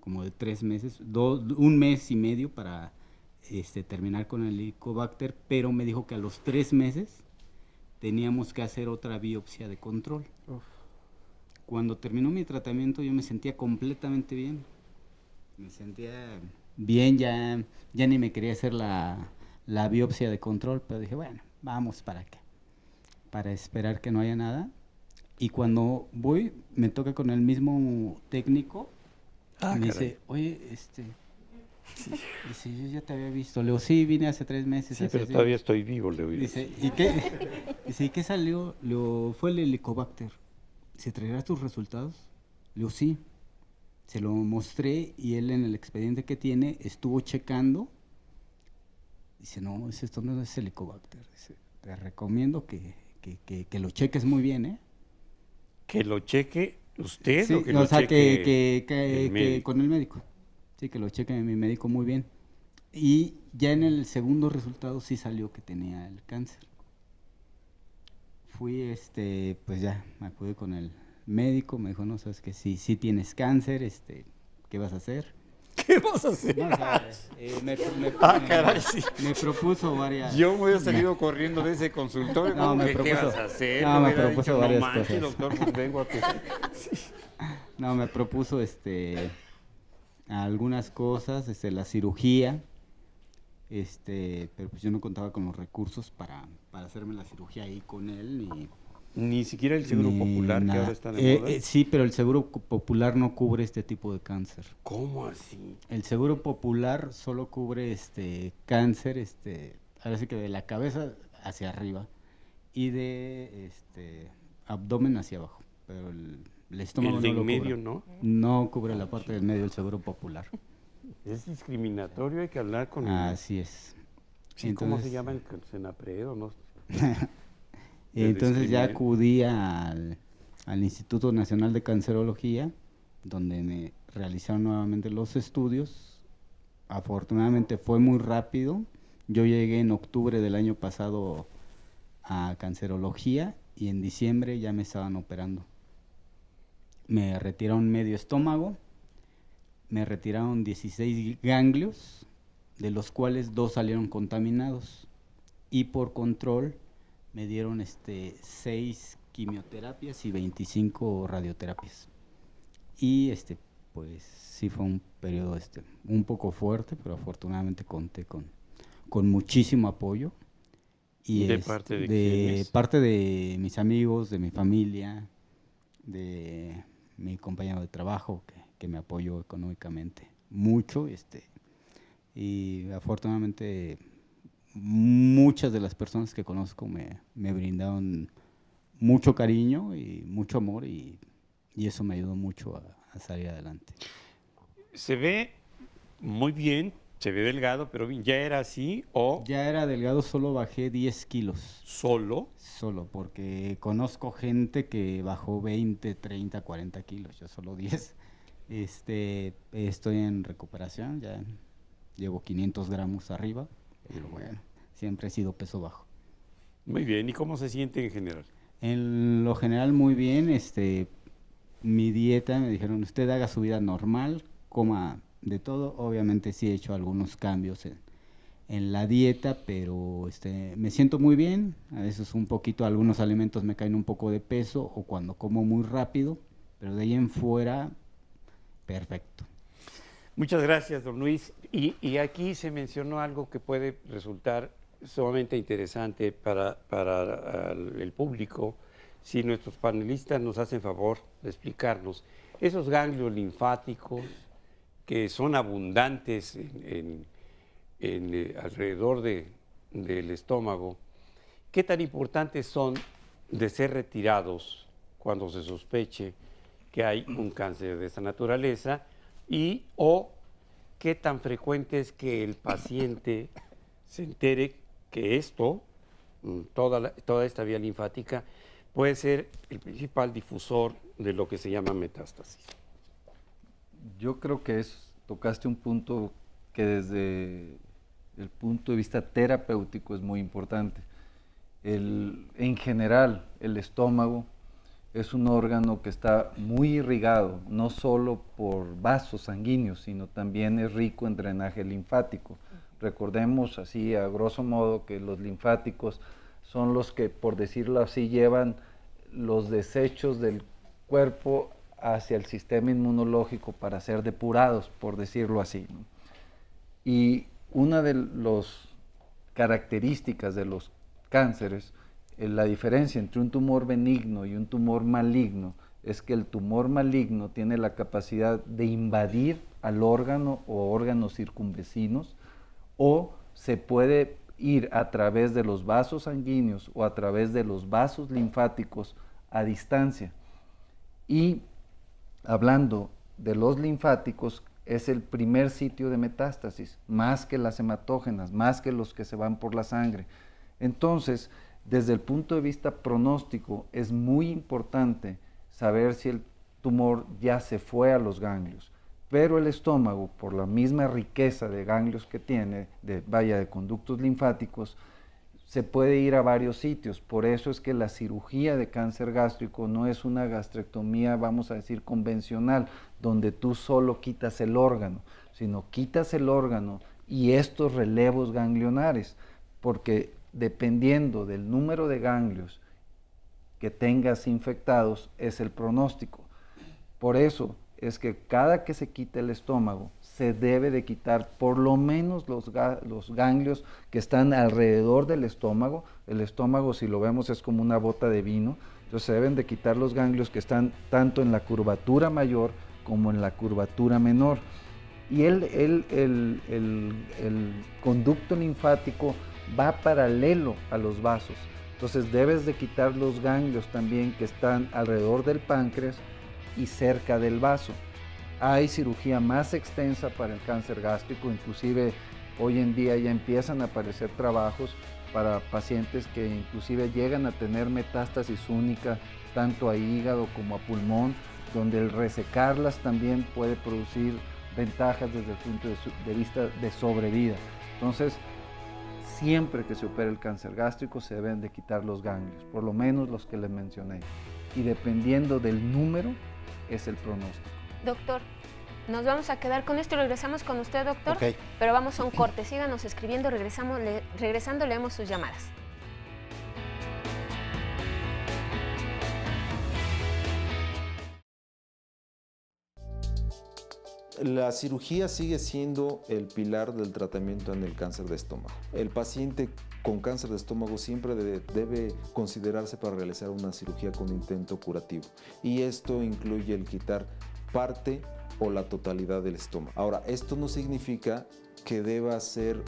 como de 3 meses, 1 mes y medio para terminar con el Helicobacter, pero me dijo que a los 3 meses teníamos que hacer otra biopsia de control. Uf. Cuando terminó mi tratamiento yo me sentía completamente bien, me sentía bien, ya ni me quería hacer la biopsia de control, pero dije, bueno, vamos, ¿para qué? Para esperar que no haya nada. Y cuando voy, me toca con el mismo técnico, me dice, oye, dice, yo ya te había visto. Le digo, sí, vine hace 3 meses.
Sí, pero todavía estoy vivo, le digo.
Dice, ¿y qué? Dice, ¿y qué salió? Le digo, fue el Helicobacter. ¿Se traerás tus resultados? Le digo, sí. Se lo mostré y él en el expediente que tiene estuvo checando. Dice, no, esto no es Helicobacter. Dice, te recomiendo que lo cheques muy bien, ¿eh?
¿Que lo cheque usted
Sí,
o que lo cheque el médico?
con el médico. Sí, que lo cheque mi médico muy bien. Y ya en el segundo resultado sí salió que tenía el cáncer. Fui, pues ya, me acude con el médico, me dijo, no, sabes que sí tienes cáncer, ¿qué vas a hacer?
¿Qué vas a hacer?
No, o sea,
caray, sí.
Me propuso varias...
Yo me hubiera salido corriendo de ese consultorio.
No, me
¿Qué
propuso,
vas a hacer?
no, me
hubiera
propuso
dicho,
varias
no manches,
cosas.
doctor, pues vengo a tu...
No, me propuso algunas cosas, la cirugía, pero pues yo no contaba con los recursos para hacerme la cirugía ahí con él,
Ni siquiera el seguro popular que ahora está de moda.
Sí, pero el seguro popular no cubre este tipo de cáncer.
¿Cómo así?
El seguro popular solo cubre cáncer, ahora sí que de la cabeza hacia arriba y de abdomen hacia abajo, pero el estómago
el de
no lo
en medio,
cubre.
¿no?
No cubre la parte del medio del seguro popular.
Es discriminatorio, hay que hablar con...
Así es.
Sí, ¿cómo se llama? ¿El Senapred o no?
Entonces ya acudí al Instituto Nacional de Cancerología, donde me realizaron nuevamente los estudios. Afortunadamente fue muy rápido. Yo llegué en octubre del año pasado a cancerología y en diciembre ya me estaban operando. Me retiraron medio estómago, me retiraron 16 ganglios, de los cuales 2 salieron contaminados, y por control me dieron 6 quimioterapias y 25 radioterapias. Y pues sí fue un periodo un poco fuerte, pero afortunadamente conté con muchísimo apoyo. Y
¿De parte de quiénes?
parte de mis amigos, de mi familia, de mi compañero de trabajo que me apoyó económicamente mucho, y afortunadamente muchas de las personas que conozco me brindaron mucho cariño y mucho amor, y eso me ayudó mucho a salir adelante.
Se ve muy bien, se ve delgado, pero ¿ya era así o...?
Ya era delgado, solo bajé 10 kilos.
¿Solo?
Solo, porque conozco gente que bajó 20, 30, 40 kilos, yo solo 10. Estoy en recuperación, ya llevo 500 gramos arriba, pero bueno, siempre he sido peso bajo.
Muy bien, ¿y cómo se siente en general?
En lo general muy bien, mi dieta, me dijeron, usted haga su vida normal, coma de todo. Obviamente sí he hecho algunos cambios en la dieta, pero me siento muy bien. A veces algunos alimentos me caen un poco de peso, o cuando como muy rápido, pero de ahí en fuera, perfecto.
Muchas gracias, don Luis. Y aquí se mencionó algo que puede resultar sumamente interesante para el público, si nuestros panelistas nos hacen favor de explicarnos. Esos ganglios linfáticos que son abundantes alrededor del estómago, ¿qué tan importantes son de ser retirados cuando se sospeche que hay un cáncer de esta naturaleza? O qué tan frecuente es que el paciente se entere que toda esta vía linfática puede ser el principal difusor de lo que se llama metástasis.
Yo creo que tocaste un punto que desde el punto de vista terapéutico es muy importante. En general, el estómago es un órgano que está muy irrigado, no solo por vasos sanguíneos, sino también es rico en drenaje linfático. Recordemos así, a grosso modo, que los linfáticos son los que, por decirlo así, llevan los desechos del cuerpo hacia el sistema inmunológico para ser depurados, por decirlo así, ¿no? Y una de las características de los cánceres, la diferencia entre un tumor benigno y un tumor maligno, es que el tumor maligno tiene la capacidad de invadir al órgano o órganos circunvecinos, o se puede ir a través de los vasos sanguíneos o a través de los vasos linfáticos a distancia. Y hablando de los linfáticos, es el primer sitio de metástasis, más que las hematógenas, más que los que se van por la sangre. Entonces, desde el punto de vista pronóstico, es muy importante saber si el tumor ya se fue a los ganglios. Pero el estómago, por la misma riqueza de ganglios que tiene, de conductos linfáticos, se puede ir a varios sitios. Por eso es que la cirugía de cáncer gástrico no es una gastrectomía, vamos a decir, convencional, donde tú solo quitas el órgano, sino quitas el órgano y estos relevos ganglionares, porque dependiendo del número de ganglios que tengas infectados es el pronóstico. Por eso es que cada que se quita el estómago, se debe de quitar por lo menos los ganglios que están alrededor del estómago. El estómago, si lo vemos, es como una bota de vino. Entonces se deben de quitar los ganglios que están tanto en la curvatura mayor como en la curvatura menor. Y el conducto linfático va paralelo a los vasos. Entonces debes de quitar los ganglios también que están alrededor del páncreas y cerca del vaso. Hay cirugía más extensa para el cáncer gástrico, inclusive hoy en día ya empiezan a aparecer trabajos para pacientes que inclusive llegan a tener metástasis única, tanto a hígado como a pulmón, donde el resecarlas también puede producir ventajas desde el punto de vista de sobrevida. Entonces, siempre que se opera el cáncer gástrico se deben de quitar los ganglios, por lo menos los que les mencioné. Y dependiendo del número, es el pronóstico.
Doctor, nos vamos a quedar con esto y regresamos con usted, doctor.
Okay.
Pero vamos a un corte. Síganos escribiendo, regresando leemos sus llamadas.
La cirugía sigue siendo el pilar del tratamiento en el cáncer de estómago. El paciente con cáncer de estómago siempre debe considerarse para realizar una cirugía con intento curativo, y esto incluye el quitar parte o la totalidad del estómago. Ahora, esto no significa que deba ser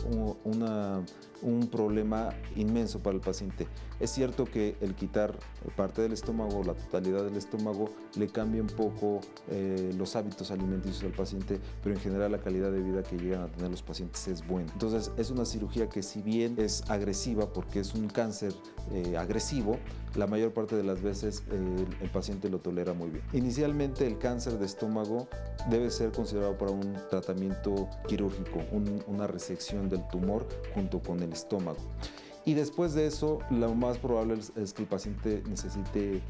un problema inmenso para el paciente. Es cierto que el quitar parte del estómago, la totalidad del estómago, le cambia un poco los hábitos alimenticios del paciente, pero en general la calidad de vida que llegan a tener los pacientes es buena. Entonces es una cirugía que, si bien es agresiva porque es un cáncer agresivo, la mayor parte de las veces el paciente lo tolera muy bien. Inicialmente el cáncer de estómago debe ser considerado para un tratamiento quirúrgico, una resección del tumor junto con el estómago. Y después de eso, lo más probable es que el paciente necesite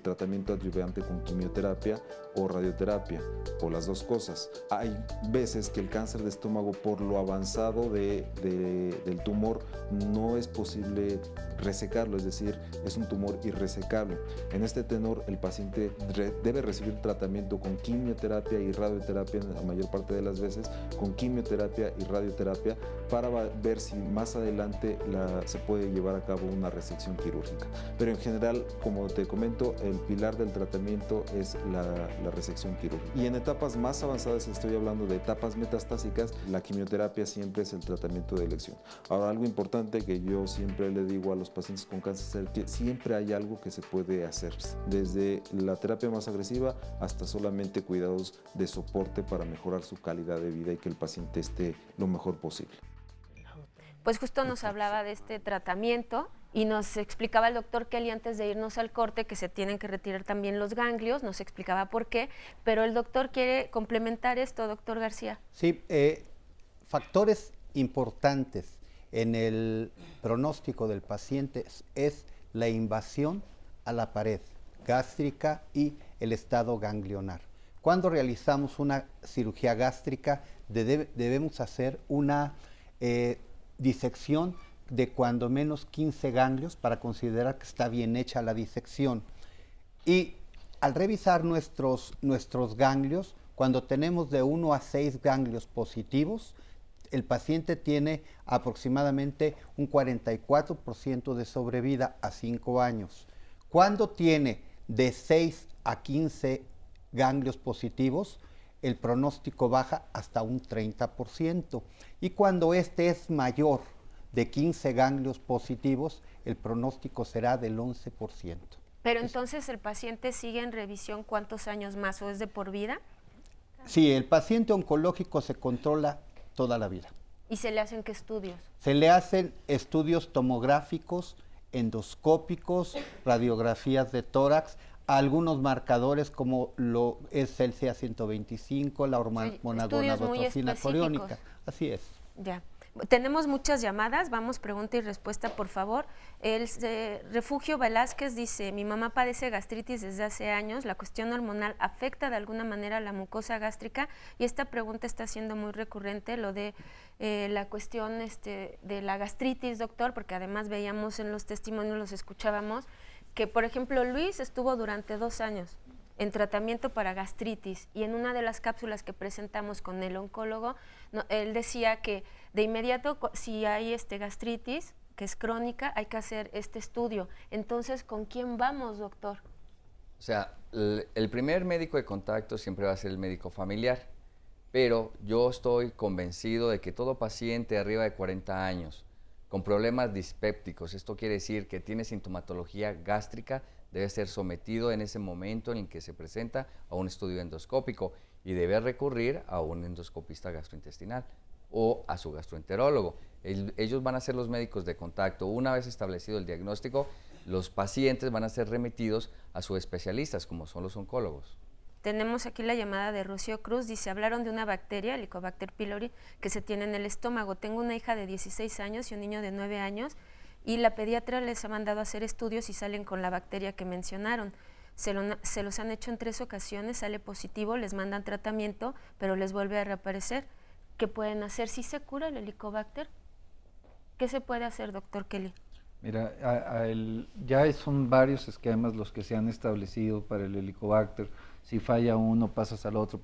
tratamiento adyuvante con quimioterapia o radioterapia, o las dos cosas. Hay veces que el cáncer de estómago, por lo avanzado del tumor, no es posible resecarlo, es decir, es un tumor irresecable. En este tenor, el paciente debe recibir tratamiento con quimioterapia y radioterapia, en la mayor parte de las veces, con quimioterapia y radioterapia, para ver si más adelante se puede llevar a cabo una resección quirúrgica. Pero en general, como te comento, el pilar del tratamiento es la resección quirúrgica. Y en etapas más avanzadas, estoy hablando de etapas metastásicas, la quimioterapia siempre es el tratamiento de elección. Ahora, algo importante que yo siempre le digo a los pacientes con cáncer es que siempre hay algo que se puede hacer, desde la terapia más agresiva hasta solamente cuidados de soporte para mejorar su calidad de vida y que el paciente esté lo mejor posible.
Pues justo nos hablaba de este tratamiento y nos explicaba el doctor Kelly antes de irnos al corte que se tienen que retirar también los ganglios, nos explicaba por qué, pero el doctor quiere complementar esto, doctor García.
Sí, factores importantes en el pronóstico del paciente es la invasión a la pared gástrica y el estado ganglionar. Cuando realizamos una cirugía gástrica debemos hacer una disección de cuando menos 15 ganglios para considerar que está bien hecha la disección. Y al revisar nuestros ganglios, cuando tenemos de 1 a 6 ganglios positivos, el paciente tiene aproximadamente un 44% de sobrevida a 5 años. Cuando tiene de 6 a 15 ganglios positivos, el pronóstico baja hasta un 30%. Y cuando este es mayor de 15 ganglios positivos, el pronóstico será del 11%.
Pero entonces el paciente sigue en revisión ¿cuántos años más o es de por vida?
Sí, el paciente oncológico se controla toda la vida.
¿Y se le hacen qué estudios?
Se le hacen estudios tomográficos, endoscópicos, radiografías de tórax, algunos marcadores como lo es el CA125, la hormona gonadotrofina coriónica. Así es.
Ya. Tenemos muchas llamadas, vamos pregunta y respuesta por favor. El Refugio Velázquez dice, mi mamá padece gastritis desde hace años, la cuestión hormonal afecta de alguna manera a la mucosa gástrica y esta pregunta está siendo muy recurrente, lo de la cuestión de la gastritis, doctor, porque además veíamos en los testimonios, los escuchábamos, que por ejemplo Luis estuvo durante 2 años en tratamiento para gastritis y en una de las cápsulas que presentamos con el oncólogo, él decía que de inmediato si hay gastritis, que es crónica, hay que hacer este estudio. Entonces, ¿con quién vamos, doctor?
O sea, el primer médico de contacto siempre va a ser el médico familiar, pero yo estoy convencido de que todo paciente arriba de 40 años con problemas dispépticos, esto quiere decir que tiene sintomatología gástrica, debe ser sometido en ese momento en el que se presenta a un estudio endoscópico y debe recurrir a un endoscopista gastrointestinal o a su gastroenterólogo. Ellos van a ser los médicos de contacto. Una vez establecido el diagnóstico, los pacientes van a ser remitidos a sus especialistas, como son los oncólogos.
Tenemos aquí la llamada de Rocío Cruz, dice, hablaron de una bacteria, Helicobacter pylori, que se tiene en el estómago. Tengo una hija de 16 años y un niño de 9 años y la pediatra les ha mandado a hacer estudios y salen con la bacteria que mencionaron. Se los han hecho en 3 ocasiones, sale positivo, les mandan tratamiento, pero les vuelve a reaparecer. ¿Qué pueden hacer? ¿Sí se cura el Helicobacter? ¿Qué se puede hacer, doctor Kelly?
Mira, ya son varios esquemas los que se han establecido para el Helicobacter. Si falla uno, pasas al otro,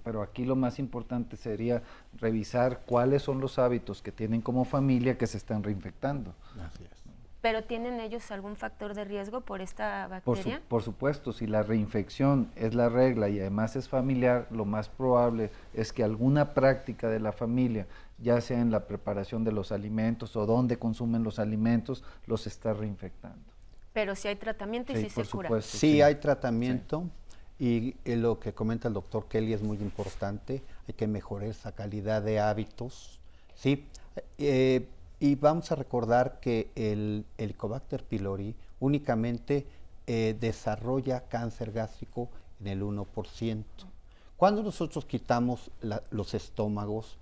pero aquí lo más importante sería revisar cuáles son los hábitos que tienen como familia que se están reinfectando.
Así es.
¿Pero tienen ellos algún factor de riesgo por esta bacteria?
Por supuesto, si la reinfección es la regla y además es familiar, lo más probable es que alguna práctica de la familia, ya sea en la preparación de los alimentos o donde consumen los alimentos, los está reinfectando.
Pero si hay tratamiento y
sí,
si se cura.
Supuesto, sí hay tratamiento. Sí. Y lo que comenta el doctor Kelly es muy importante, hay que mejorar esa calidad de hábitos, ¿sí? Y vamos a recordar que el Helicobacter pylori únicamente desarrolla cáncer gástrico en el 1%. Cuando nosotros quitamos los estómagos,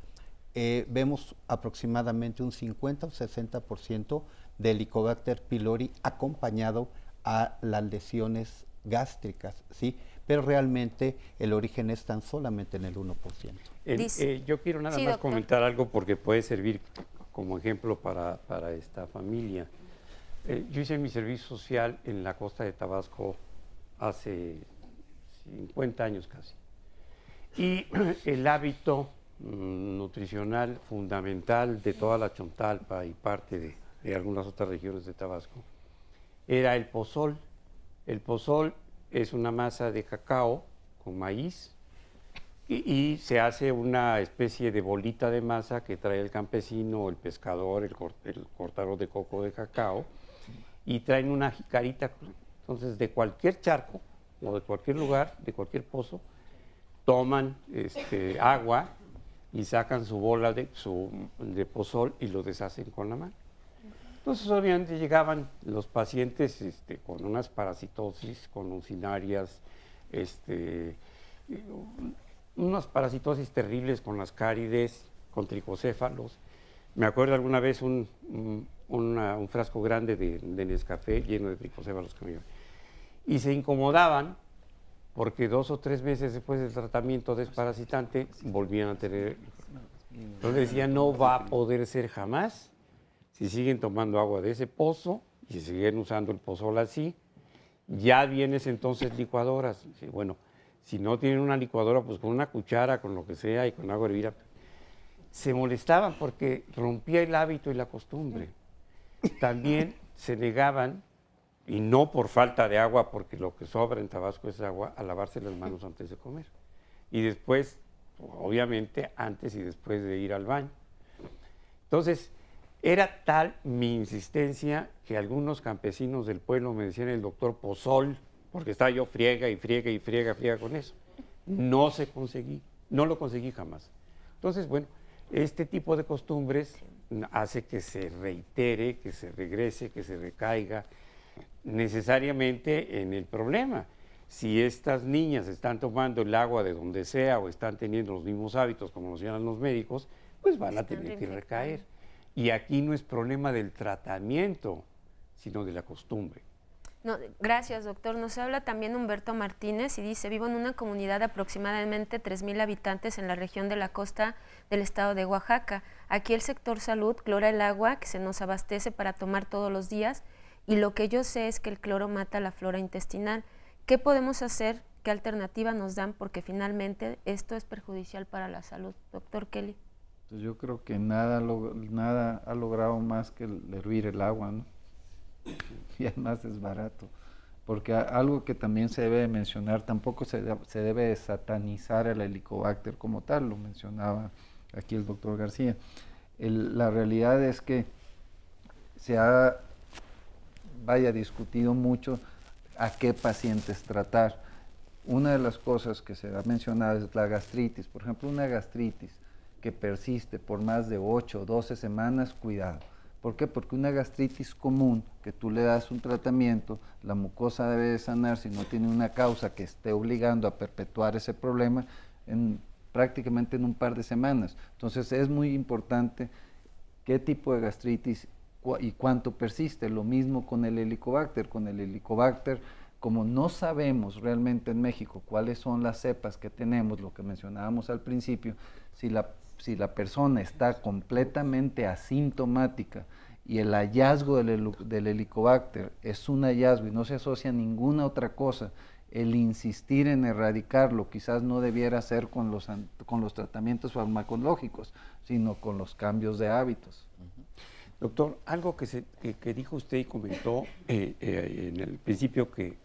vemos aproximadamente un 50 o 60% de Helicobacter pylori acompañado a las lesiones gástricas, ¿sí? Pero realmente el origen es tan solamente en el 1%.
Yo quiero nada más comentar algo porque puede servir como ejemplo para esta familia. Yo hice mi servicio social en la costa de Tabasco hace 50 años casi. Y el hábito nutricional fundamental de toda la Chontalpa y parte de algunas otras regiones de Tabasco era el pozol. El pozol es una masa de cacao con maíz y se hace una especie de bolita de masa que trae el campesino, el pescador, el cortador de coco de cacao y traen una jicarita. Entonces de cualquier charco o de cualquier lugar, de cualquier pozo, toman agua y sacan su bola de pozol y lo deshacen con la mano. Entonces obviamente llegaban los pacientes con unas parasitosis, con uncinarias, unas parasitosis terribles con las cárides, con tricocéfalos. Me acuerdo alguna vez un frasco grande de Nescafé lleno de tricocéfalos que me iban. Y se incomodaban porque 2 o 3 meses después del tratamiento desparasitante volvían a tener. Entonces decían, no va a poder ser jamás si siguen tomando agua de ese pozo y si siguen usando el pozol así. Ya vienes entonces licuadoras. Bueno, si no tienen una licuadora, pues con una cuchara, con lo que sea y con agua hervida. se molestaban porque rompía el hábito y la costumbre. También se negaban, y no por falta de agua, porque lo que sobra en Tabasco es agua, a lavarse las manos antes de comer. Y después, obviamente, antes y después de ir al baño. Entonces, era tal mi insistencia que algunos campesinos del pueblo me decían el doctor Pozol, porque estaba yo friega y friega y friega con eso. No lo conseguí jamás. Entonces, bueno, este tipo de costumbres hace que se reitere, que se regrese, que se recaiga necesariamente en el problema. Si estas niñas están tomando el agua de donde sea o están teniendo los mismos hábitos como nos llaman los médicos, pues van a tener que recaer. Y aquí no es problema del tratamiento, sino de la costumbre.
No, gracias, doctor. Nos habla también Humberto Martínez y dice, vivo en una comunidad de aproximadamente 3,000 habitantes en la región de la costa del estado de Oaxaca. Aquí el sector salud clora el agua que se nos abastece para tomar todos los días y lo que yo sé es que el cloro mata la flora intestinal. ¿Qué podemos hacer? ¿Qué alternativa nos dan? Porque finalmente esto es perjudicial para la salud. Doctor Kelly.
Pues yo creo que nada ha logrado más que hervir el agua, ¿no? Y además es barato, porque algo que también se debe mencionar, tampoco se debe satanizar el Helicobacter como tal, lo mencionaba aquí el doctor García. La realidad es que se ha discutido mucho a qué pacientes tratar. Una de las cosas que se ha mencionado es la gastritis. Por ejemplo, una gastritis que persiste por más de 8 o 12 semanas, cuidado. ¿Por qué? Porque una gastritis común, que tú le das un tratamiento, la mucosa debe de sanar si no tiene una causa que esté obligando a perpetuar ese problema prácticamente en un par de semanas. Entonces es muy importante qué tipo de gastritis y cuánto persiste. Lo mismo con el Helicobacter. Con el Helicobacter, como no sabemos realmente en México cuáles son las cepas que tenemos, lo que mencionábamos al principio, si la persona está completamente asintomática y el hallazgo del Helicobacter es un hallazgo y no se asocia a ninguna otra cosa, el insistir en erradicarlo quizás no debiera ser con los tratamientos farmacológicos, sino con los cambios de hábitos.
Doctor, algo que dijo usted y comentó en el principio que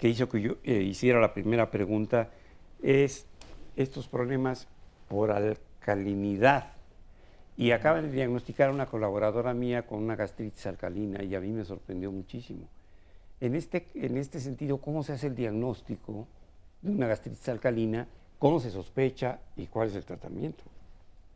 hizo que yo hiciera la primera pregunta es estos problemas por alcalinidad. Y acaban de diagnosticar a una colaboradora mía con una gastritis alcalina y a mí me sorprendió muchísimo. En este sentido, ¿cómo se hace el diagnóstico de una gastritis alcalina? ¿Cómo se sospecha y cuál es el tratamiento?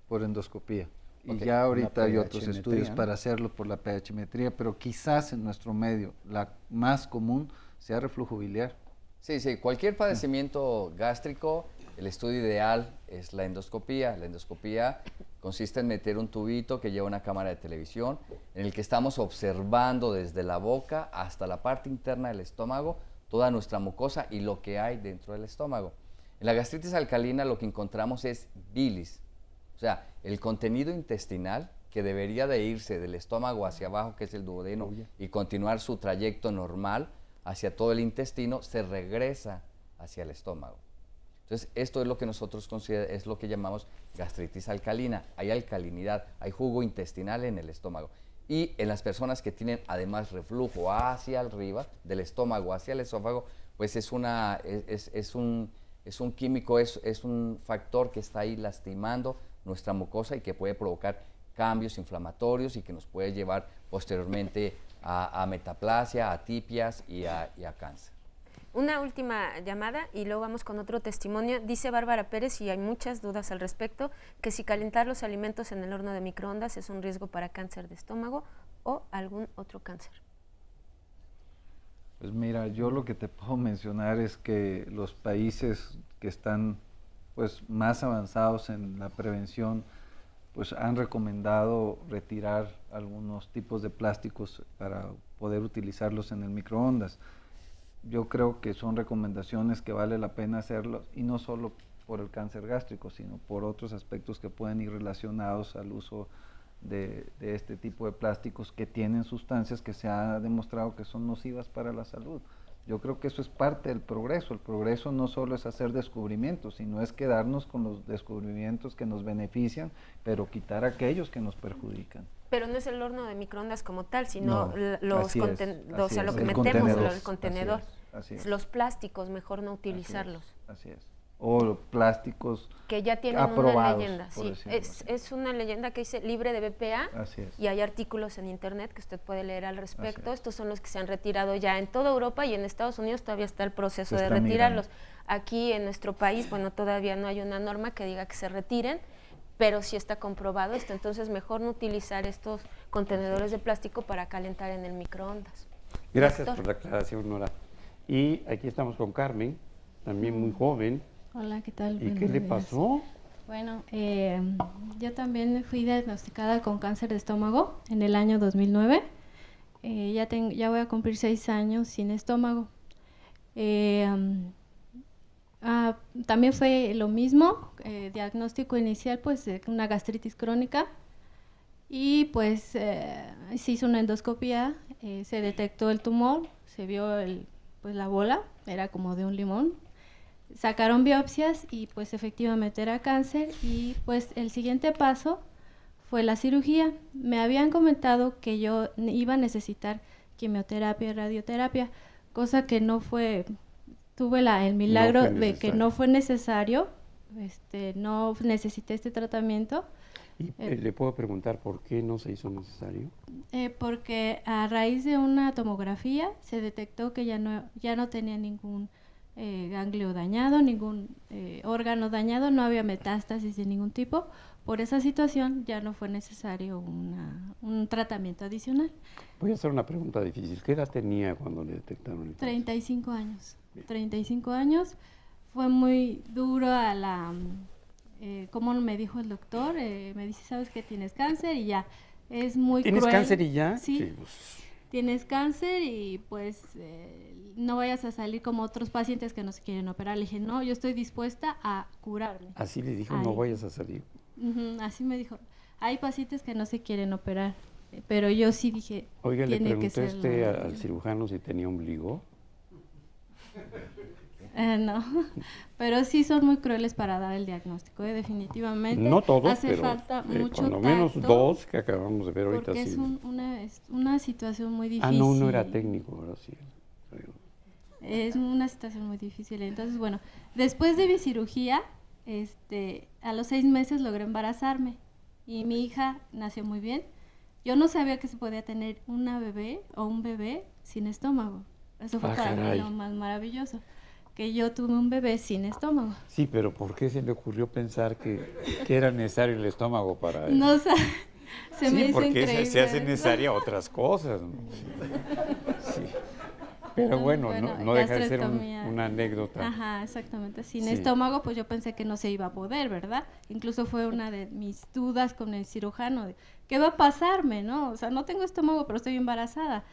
Por endoscopía. Y
Okay.
ya ahorita hay otros
pH-metría,
estudios
¿no?
para hacerlo por la pH-metría, pero quizás en nuestro medio la más común sea reflujo biliar.
Sí, cualquier padecimiento gástrico, el estudio ideal es la endoscopía. La endoscopía consiste en meter un tubito que lleva una cámara de televisión en el que estamos observando desde la boca hasta la parte interna del estómago toda nuestra mucosa y lo que hay dentro del estómago. En la gastritis alcalina lo que encontramos es bilis, o sea, el contenido intestinal que debería de irse del estómago hacia abajo, que es el duodeno, y continuar su trayecto normal hacia todo el intestino, se regresa hacia el estómago. Entonces, esto es lo que nosotros es lo que llamamos gastritis alcalina. Hay alcalinidad, hay jugo intestinal en el estómago. Y en las personas que tienen además reflujo hacia arriba, del estómago hacia el esófago, pues es un químico, es un factor que está ahí lastimando nuestra mucosa y que puede provocar cambios inflamatorios y que nos puede llevar posteriormente a metaplasia, a atipias y a cáncer.
Una última llamada y luego vamos con otro testimonio. Dice Bárbara Pérez, y hay muchas dudas al respecto, que si calentar los alimentos en el horno de microondas es un riesgo para cáncer de estómago o algún otro cáncer.
Pues mira, yo lo que te puedo mencionar es que los países que están pues más avanzados en la prevención pues han recomendado retirar algunos tipos de plásticos para poder utilizarlos en el microondas. Yo creo que son recomendaciones que vale la pena hacerlos, y no solo por el cáncer gástrico, sino por otros aspectos que pueden ir relacionados al uso de este tipo de plásticos que tienen sustancias que se ha demostrado que son nocivas para la salud. Yo creo que eso es parte del progreso. El progreso no solo es hacer descubrimientos, sino es quedarnos con los descubrimientos que nos benefician, pero quitar aquellos que nos perjudican.
Pero no es el horno de microondas como tal, sino
No,
los
así es,
o sea,
así
lo
es.
que
El
metemos,
contenedor.
el contenedor.
Así es.
Los plásticos, mejor no utilizarlos.
Así es. O los plásticos
Que ya tienen
aprobados,
una leyenda,
por
sí.
decirlo
Es una leyenda que dice libre de BPA.
Así es.
Y hay artículos en internet que usted puede leer al respecto.
es.
Estos son los que se han retirado ya en toda Europa, y en Estados Unidos todavía está el proceso
Se
de
está
retirarlos. Aquí en nuestro país, bueno, todavía no hay una norma que diga que se retiren, pero sí está comprobado esto. Entonces, mejor no utilizar estos contenedores de plástico para calentar en el microondas.
Gracias
Doctor.
por la aclaración, Nora. Y aquí estamos con Carmen, también muy joven.
Hola, ¿qué tal?
¿Y
Buenos
qué le
días.
pasó?
Bueno, yo también fui diagnosticada con cáncer de estómago en el año 2009. Ya voy a cumplir 6 años sin estómago. También fue lo mismo, diagnóstico inicial, pues una gastritis crónica. Y pues se hizo una endoscopia, se detectó el tumor, se vio pues la bola, era como de un limón. Sacaron biopsias y pues efectivamente era cáncer, y pues el siguiente paso fue la cirugía. Me habían comentado que yo iba a necesitar quimioterapia y radioterapia, cosa que no fue, tuve el milagro de que no fue necesario, no necesité este tratamiento.
Y le puedo preguntar por qué no se hizo necesario.
Porque a raíz de una tomografía se detectó que ya no tenía ningún ganglio dañado, ningún órgano dañado, no había metástasis de ningún tipo. Por esa situación ya no fue necesario un tratamiento adicional.
Voy a hacer una pregunta difícil. ¿Qué edad tenía cuando le detectaron el cáncer?
35 años.
Bien.
35 años. Fue muy duro como me dijo el doctor, me dice, sabes que tienes cáncer y ya. Es muy
¿Tienes
cruel.
cáncer y ya?
Sí.
Pues,
Tienes cáncer y pues no vayas a salir como otros pacientes que no se quieren operar. Le dije, no, yo estoy dispuesta a curarme.
así le dijo,
Ay.
no vayas a salir.
Así me dijo. Hay pacientes que no se quieren operar, pero yo sí dije,
Oiga, le
tiene que
pregunté
ser
al cirujano si tenía ombligo.
No, pero sí son muy crueles para dar el diagnóstico, definitivamente.
No todos,
hace
pero
falta mucho
cuando menos
tacto,
2 que acabamos de ver ahorita.
porque
Sí.
es una situación muy difícil.
Ah, no era técnico, ahora sí.
Es una situación muy difícil. Entonces, bueno, después de mi cirugía, a los 6 meses logré embarazarme y mi hija nació muy bien. Yo no sabía que se podía tener una bebé o un bebé sin estómago. Eso fue para
caray.
mí lo más maravilloso, que yo tuve un bebé sin estómago.
Sí, pero ¿por qué se le ocurrió pensar que era necesario el estómago para eso?
No sé, se me
Sí,
hizo
porque
increíble.
se hace necesaria otras cosas, ¿no? Sí. Pero bueno, no deja de ser
gastrectomía.
una anécdota.
Ajá, exactamente. Sin
Sí.
estómago, pues yo pensé que no se iba a poder, ¿verdad? Incluso fue una de mis dudas con el cirujano, de, ¿qué va a pasarme, no? O sea, no tengo estómago, pero estoy embarazada.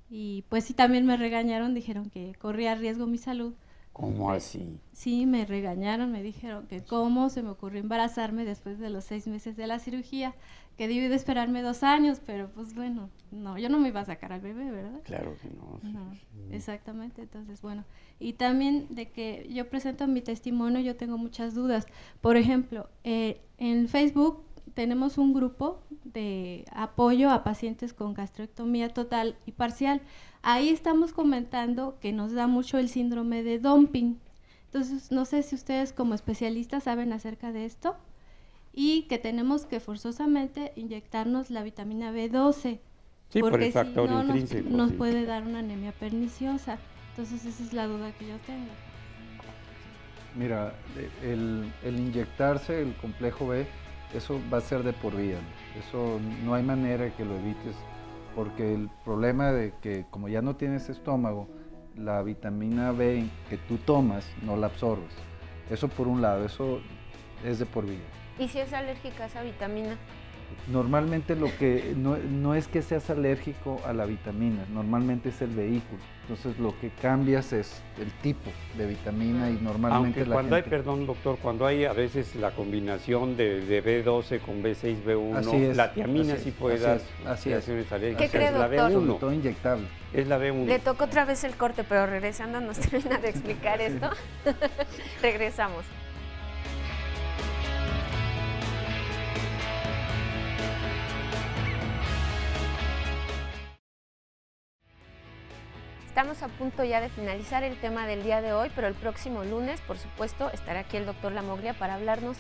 Y pues sí, también me regañaron, dijeron que corría riesgo mi salud.
¿Cómo así?
Sí, me regañaron, me dijeron que cómo se me ocurrió embarazarme después de los 6 meses de la cirugía, que debí de esperarme 2 años, pero pues bueno, no, yo no me iba a sacar al bebé, ¿verdad?
Claro que no. Sí,
No,
sí.
exactamente, entonces bueno, y también de que yo presento mi testimonio, yo tengo muchas dudas. Por ejemplo, en Facebook tenemos un grupo de apoyo a pacientes con gastrectomía total y parcial. Ahí estamos comentando que nos da mucho el síndrome de dumping. Entonces, no sé si ustedes como especialistas saben acerca de esto, y que tenemos que forzosamente inyectarnos la vitamina B12.
Sí, por
porque
el factor
si no
intrínseco.
nos
sí.
puede dar una anemia perniciosa. Entonces esa es la duda que yo tengo.
Mira, el inyectarse el complejo B, eso va a ser de por vida, ¿no? Eso no hay manera de que lo evites, porque el problema de que como ya no tienes estómago, la vitamina B que tú tomas no la absorbes. Eso por un lado, eso es de por vida.
¿Y si es alérgica a esa vitamina?
Normalmente lo que no es que seas alérgico a la vitamina, normalmente es el vehículo. Entonces lo que cambias es el tipo de vitamina y normalmente
Aunque cuando hay, perdón doctor, cuando hay a veces la combinación de B12 con B6, B1, la tiamina sí puede dar reacciones alérgicas.
¿Qué cree, doctor?
Sobre todo inyectable.
Es la B1.
Le tocó otra vez el corte, pero regresando nos termina de explicar esto. Regresamos. Estamos a punto ya de finalizar el tema del día de hoy, pero el próximo lunes, por supuesto, estará aquí el doctor Lamoglia para hablarnos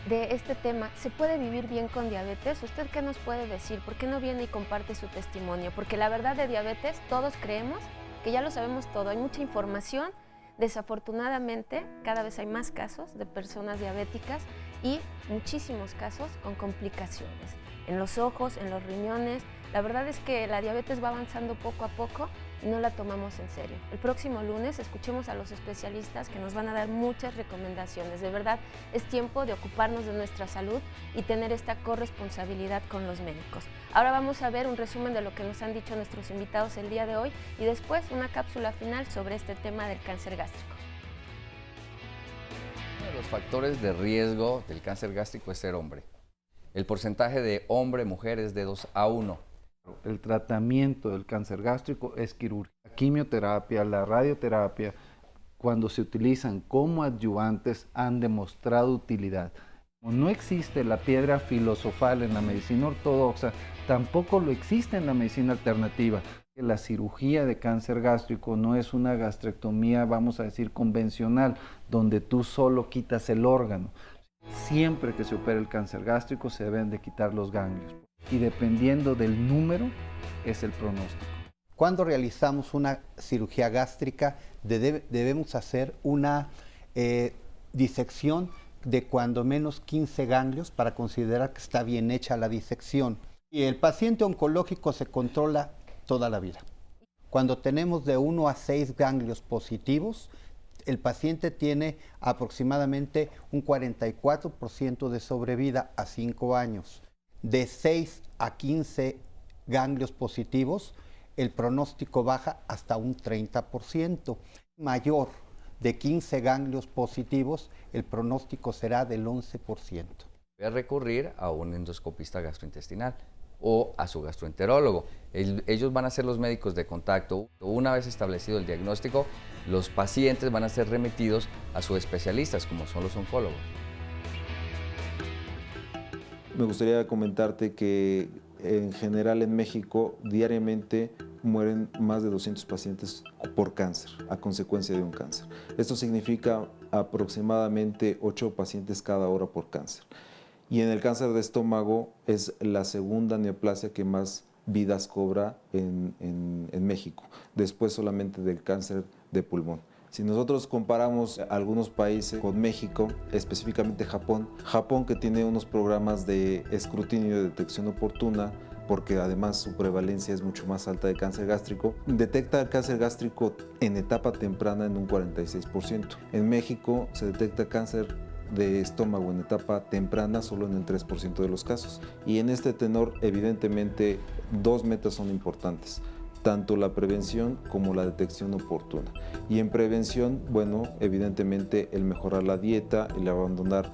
de este tema. ¿Se puede vivir bien con diabetes? ¿Usted qué nos puede decir? ¿Por qué no viene y comparte su testimonio? Porque la verdad de diabetes, todos creemos que ya lo sabemos todo. Hay mucha información. Desafortunadamente, cada vez hay más casos de personas diabéticas y muchísimos casos con complicaciones en los ojos, en los riñones. La verdad es que la diabetes va avanzando poco a poco y no la tomamos en serio. El próximo lunes escuchemos a los especialistas que nos van a dar muchas recomendaciones. De verdad, es tiempo de ocuparnos de nuestra salud y tener esta corresponsabilidad con los médicos. Ahora vamos a ver un resumen de lo que nos han dicho nuestros invitados el día de hoy y después una cápsula final sobre este tema del cáncer gástrico.
Uno de los factores de riesgo del cáncer gástrico es ser hombre. El porcentaje de hombre-mujer es de 2:1.
El tratamiento del cáncer gástrico es quirúrgico. La quimioterapia, la radioterapia, cuando se utilizan como adyuvantes, han demostrado utilidad. Como no existe la piedra filosofal en la medicina ortodoxa, tampoco lo existe en la medicina alternativa. La cirugía de cáncer gástrico no es una gastrectomía, vamos a decir, convencional, donde tú solo quitas el órgano. Siempre que se opera el cáncer gástrico se deben de quitar los ganglios. Y dependiendo del número es el pronóstico.
Cuando realizamos una cirugía gástrica debemos hacer una disección de cuando menos 15 ganglios para considerar que está bien hecha la disección. Y el paciente oncológico se controla toda la vida. Cuando tenemos de 1 a 6 ganglios positivos, el paciente tiene aproximadamente un 44% de sobrevida a 5 años. De 6 a 15 ganglios positivos, el pronóstico baja hasta un 30%. Mayor de 15 ganglios positivos, el pronóstico será del 11%.
Voy a recurrir a un endoscopista gastrointestinal o a su gastroenterólogo. Ellos van a ser los médicos de contacto. Una vez establecido el diagnóstico, los pacientes van a ser remitidos a sus especialistas, como son los oncólogos.
Me gustaría comentarte que en general en México diariamente mueren más de 200 pacientes por cáncer, a consecuencia de un cáncer. Esto significa aproximadamente 8 pacientes cada hora por cáncer. Y en el cáncer de estómago es la segunda neoplasia que más vidas cobra en México, después solamente del cáncer de pulmón. Si nosotros comparamos algunos países con México, específicamente Japón que tiene unos programas de escrutinio y detección oportuna, porque además su prevalencia es mucho más alta de cáncer gástrico, detecta el cáncer gástrico en etapa temprana en un 46%. En México se detecta cáncer de estómago en etapa temprana solo en el 3% de los casos. Y en este tenor, evidentemente, dos metas son importantes: tanto la prevención como la detección oportuna. Y en prevención, bueno, evidentemente el mejorar la dieta, el abandonar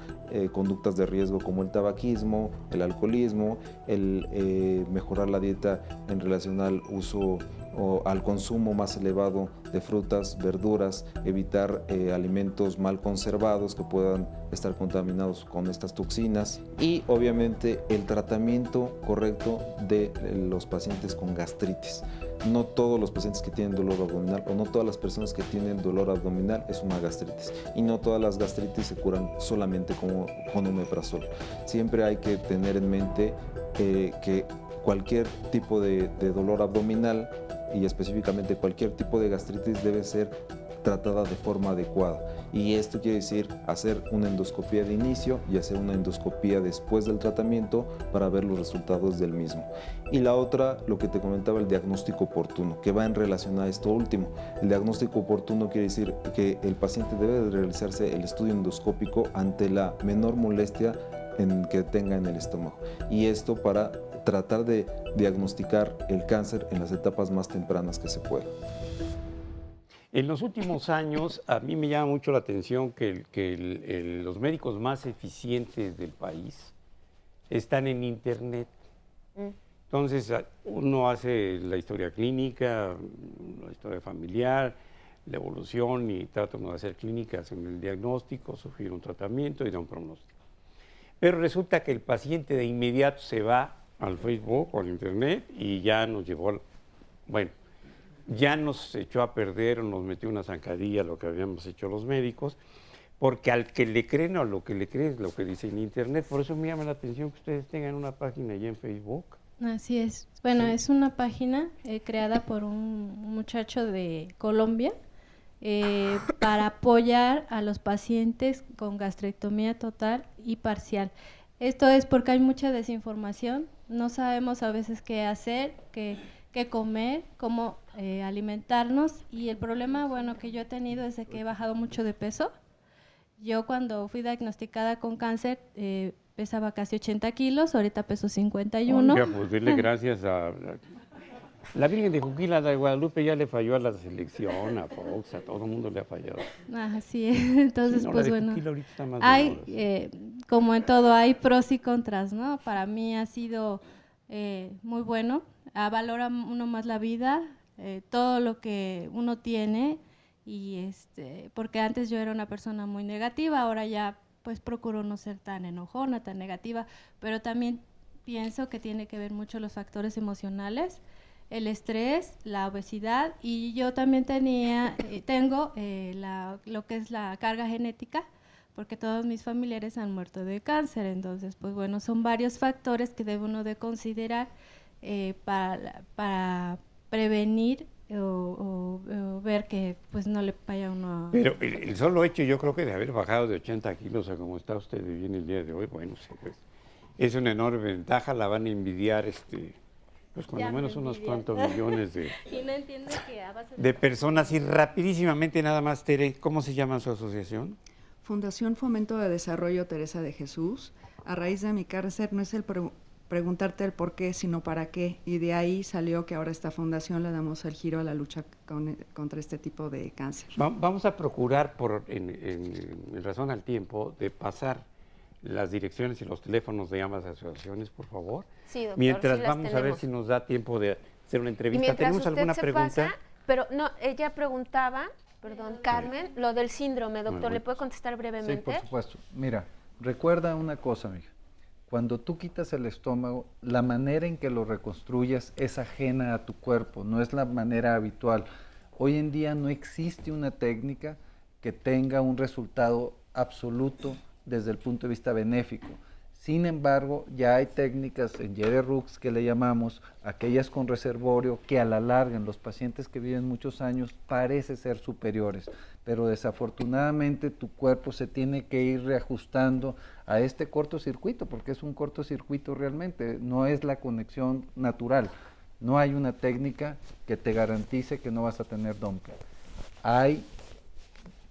conductas de riesgo como el tabaquismo, el alcoholismo, el mejorar la dieta en relación al uso o al consumo más elevado de frutas, verduras, evitar alimentos mal conservados que puedan estar contaminados con estas toxinas y obviamente el tratamiento correcto de los pacientes con gastritis. No todos los pacientes que tienen dolor abdominal o no todas las personas que tienen dolor abdominal es una gastritis y no todas las gastritis se curan solamente con omeprazol. Siempre hay que tener en mente que cualquier tipo de dolor abdominal y específicamente cualquier tipo de gastritis debe ser tratada de forma adecuada. Y esto quiere decir hacer una endoscopía de inicio y hacer una endoscopía después del tratamiento para ver los resultados del mismo. Y la otra, lo que te comentaba, el diagnóstico oportuno, que va en relación a esto último. El diagnóstico oportuno quiere decir que el paciente debe de realizarse el estudio endoscópico ante la menor molestia que tenga en el estómago. Y esto para tratar de diagnosticar el cáncer en las etapas más tempranas que se pueda.
En los últimos años, a mí me llama mucho la atención que los médicos más eficientes del país están en Internet. Entonces, uno hace la historia clínica, la historia familiar, la evolución y trata uno de hacer clínicas en el diagnóstico, sugiere un tratamiento y da un pronóstico. Pero resulta que el paciente de inmediato se va al Facebook o al Internet y ya nos llevó, bueno, ya nos echó a perder o nos metió una zancadilla lo que habíamos hecho los médicos, porque al que le creen o lo que le creen es lo que dice en Internet. Por eso me llama la atención que ustedes tengan una página allá en Facebook.
Así es. Bueno,
Sí.
es una página creada por un muchacho de Colombia para apoyar a los pacientes con gastrectomía total y parcial. Esto es porque hay mucha desinformación, no sabemos a veces qué hacer, qué comer, cómo alimentarnos, y el problema, bueno, que yo he tenido es de que he bajado mucho de peso. Yo cuando fui diagnosticada con cáncer pesaba casi 80 kilos, ahorita peso 51.
Oiga, pues dile gracias a la Virgen de Juquila de Guadalupe, ya le falló a la selección, a Fox, a todo el mundo le ha fallado.
Así es, entonces
Sí, no,
pues
la de
bueno,
Juquila ahorita está más de
hay, como en todo, hay pros y contras, ¿no? Para mí ha sido muy bueno, valora uno más la vida, todo lo que uno tiene, y porque antes yo era una persona muy negativa, ahora ya pues procuro no ser tan enojona, tan negativa, pero también pienso que tiene que ver mucho los factores emocionales, el estrés, la obesidad, y yo también tengo lo que es la carga genética, porque todos mis familiares han muerto de cáncer. Entonces, pues bueno, son varios factores que debe uno de considerar para prevenir o ver que pues no le vaya uno a...
Pero el solo hecho, yo creo que de haber bajado de 80 kilos a como está usted bien el día de hoy, bueno, sí, pues, es una enorme ventaja, la van a envidiar pues cuando menos unos cuantos millones
Y no entiendo que a base
de personas. Y rapidísimamente nada más, Tere, ¿cómo se llama su asociación?
Fundación Fomento de Desarrollo Teresa de Jesús. A raíz de mi cáncer no es el preguntarte el por qué, sino para qué. Y de ahí salió que ahora esta fundación le damos el giro a la lucha contra este tipo de cáncer.
Vamos a procurar, en razón al tiempo, de pasar las direcciones y los teléfonos de ambas asociaciones, por favor.
Sí, doctor,
mientras
sí las
vamos a ver
tenemos.
si nos da tiempo de hacer una
Y
entrevista.
mientras
¿Tenemos
usted
alguna
se
pregunta?
pasa, pero no, ella preguntaba, perdón, Carmen, lo del síndrome, doctor,
Bueno.
¿le puede contestar
Sí,
brevemente?
por supuesto. Mira, recuerda una cosa, mija. Cuando tú quitas el estómago, la manera en que lo reconstruyes es ajena a tu cuerpo, no es la manera habitual. Hoy en día no existe una técnica que tenga un resultado absoluto desde el punto de vista benéfico. Sin embargo, ya hay técnicas en Rux que le llamamos, aquellas con reservorio, que a la larga en los pacientes que viven muchos años parece ser superiores, pero desafortunadamente tu cuerpo se tiene que ir reajustando a este cortocircuito, porque es un cortocircuito realmente, no es la conexión natural. No hay una técnica que te garantice que no vas a tener dumping. Hay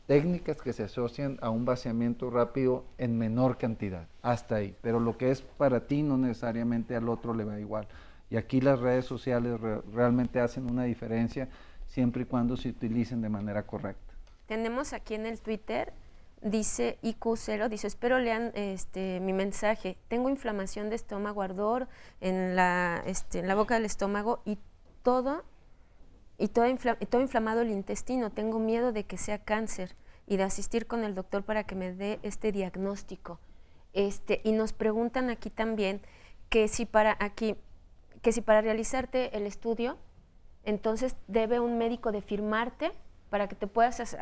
técnicas que se asocian a un vaciamiento rápido en menor cantidad, hasta ahí, pero lo que es para ti no necesariamente al otro le va igual. Y aquí las redes sociales realmente hacen una diferencia siempre y cuando se utilicen de manera correcta.
Tenemos aquí en el Twitter, dice IQ0, dice, espero lean mi mensaje, tengo inflamación de estómago, ardor en la boca del estómago y todo inflamado el intestino, tengo miedo de que sea cáncer y de asistir con el doctor para que me dé este diagnóstico. Y nos preguntan aquí también que si para realizarte el estudio, entonces debe un médico de firmarte para que te puedas hacer,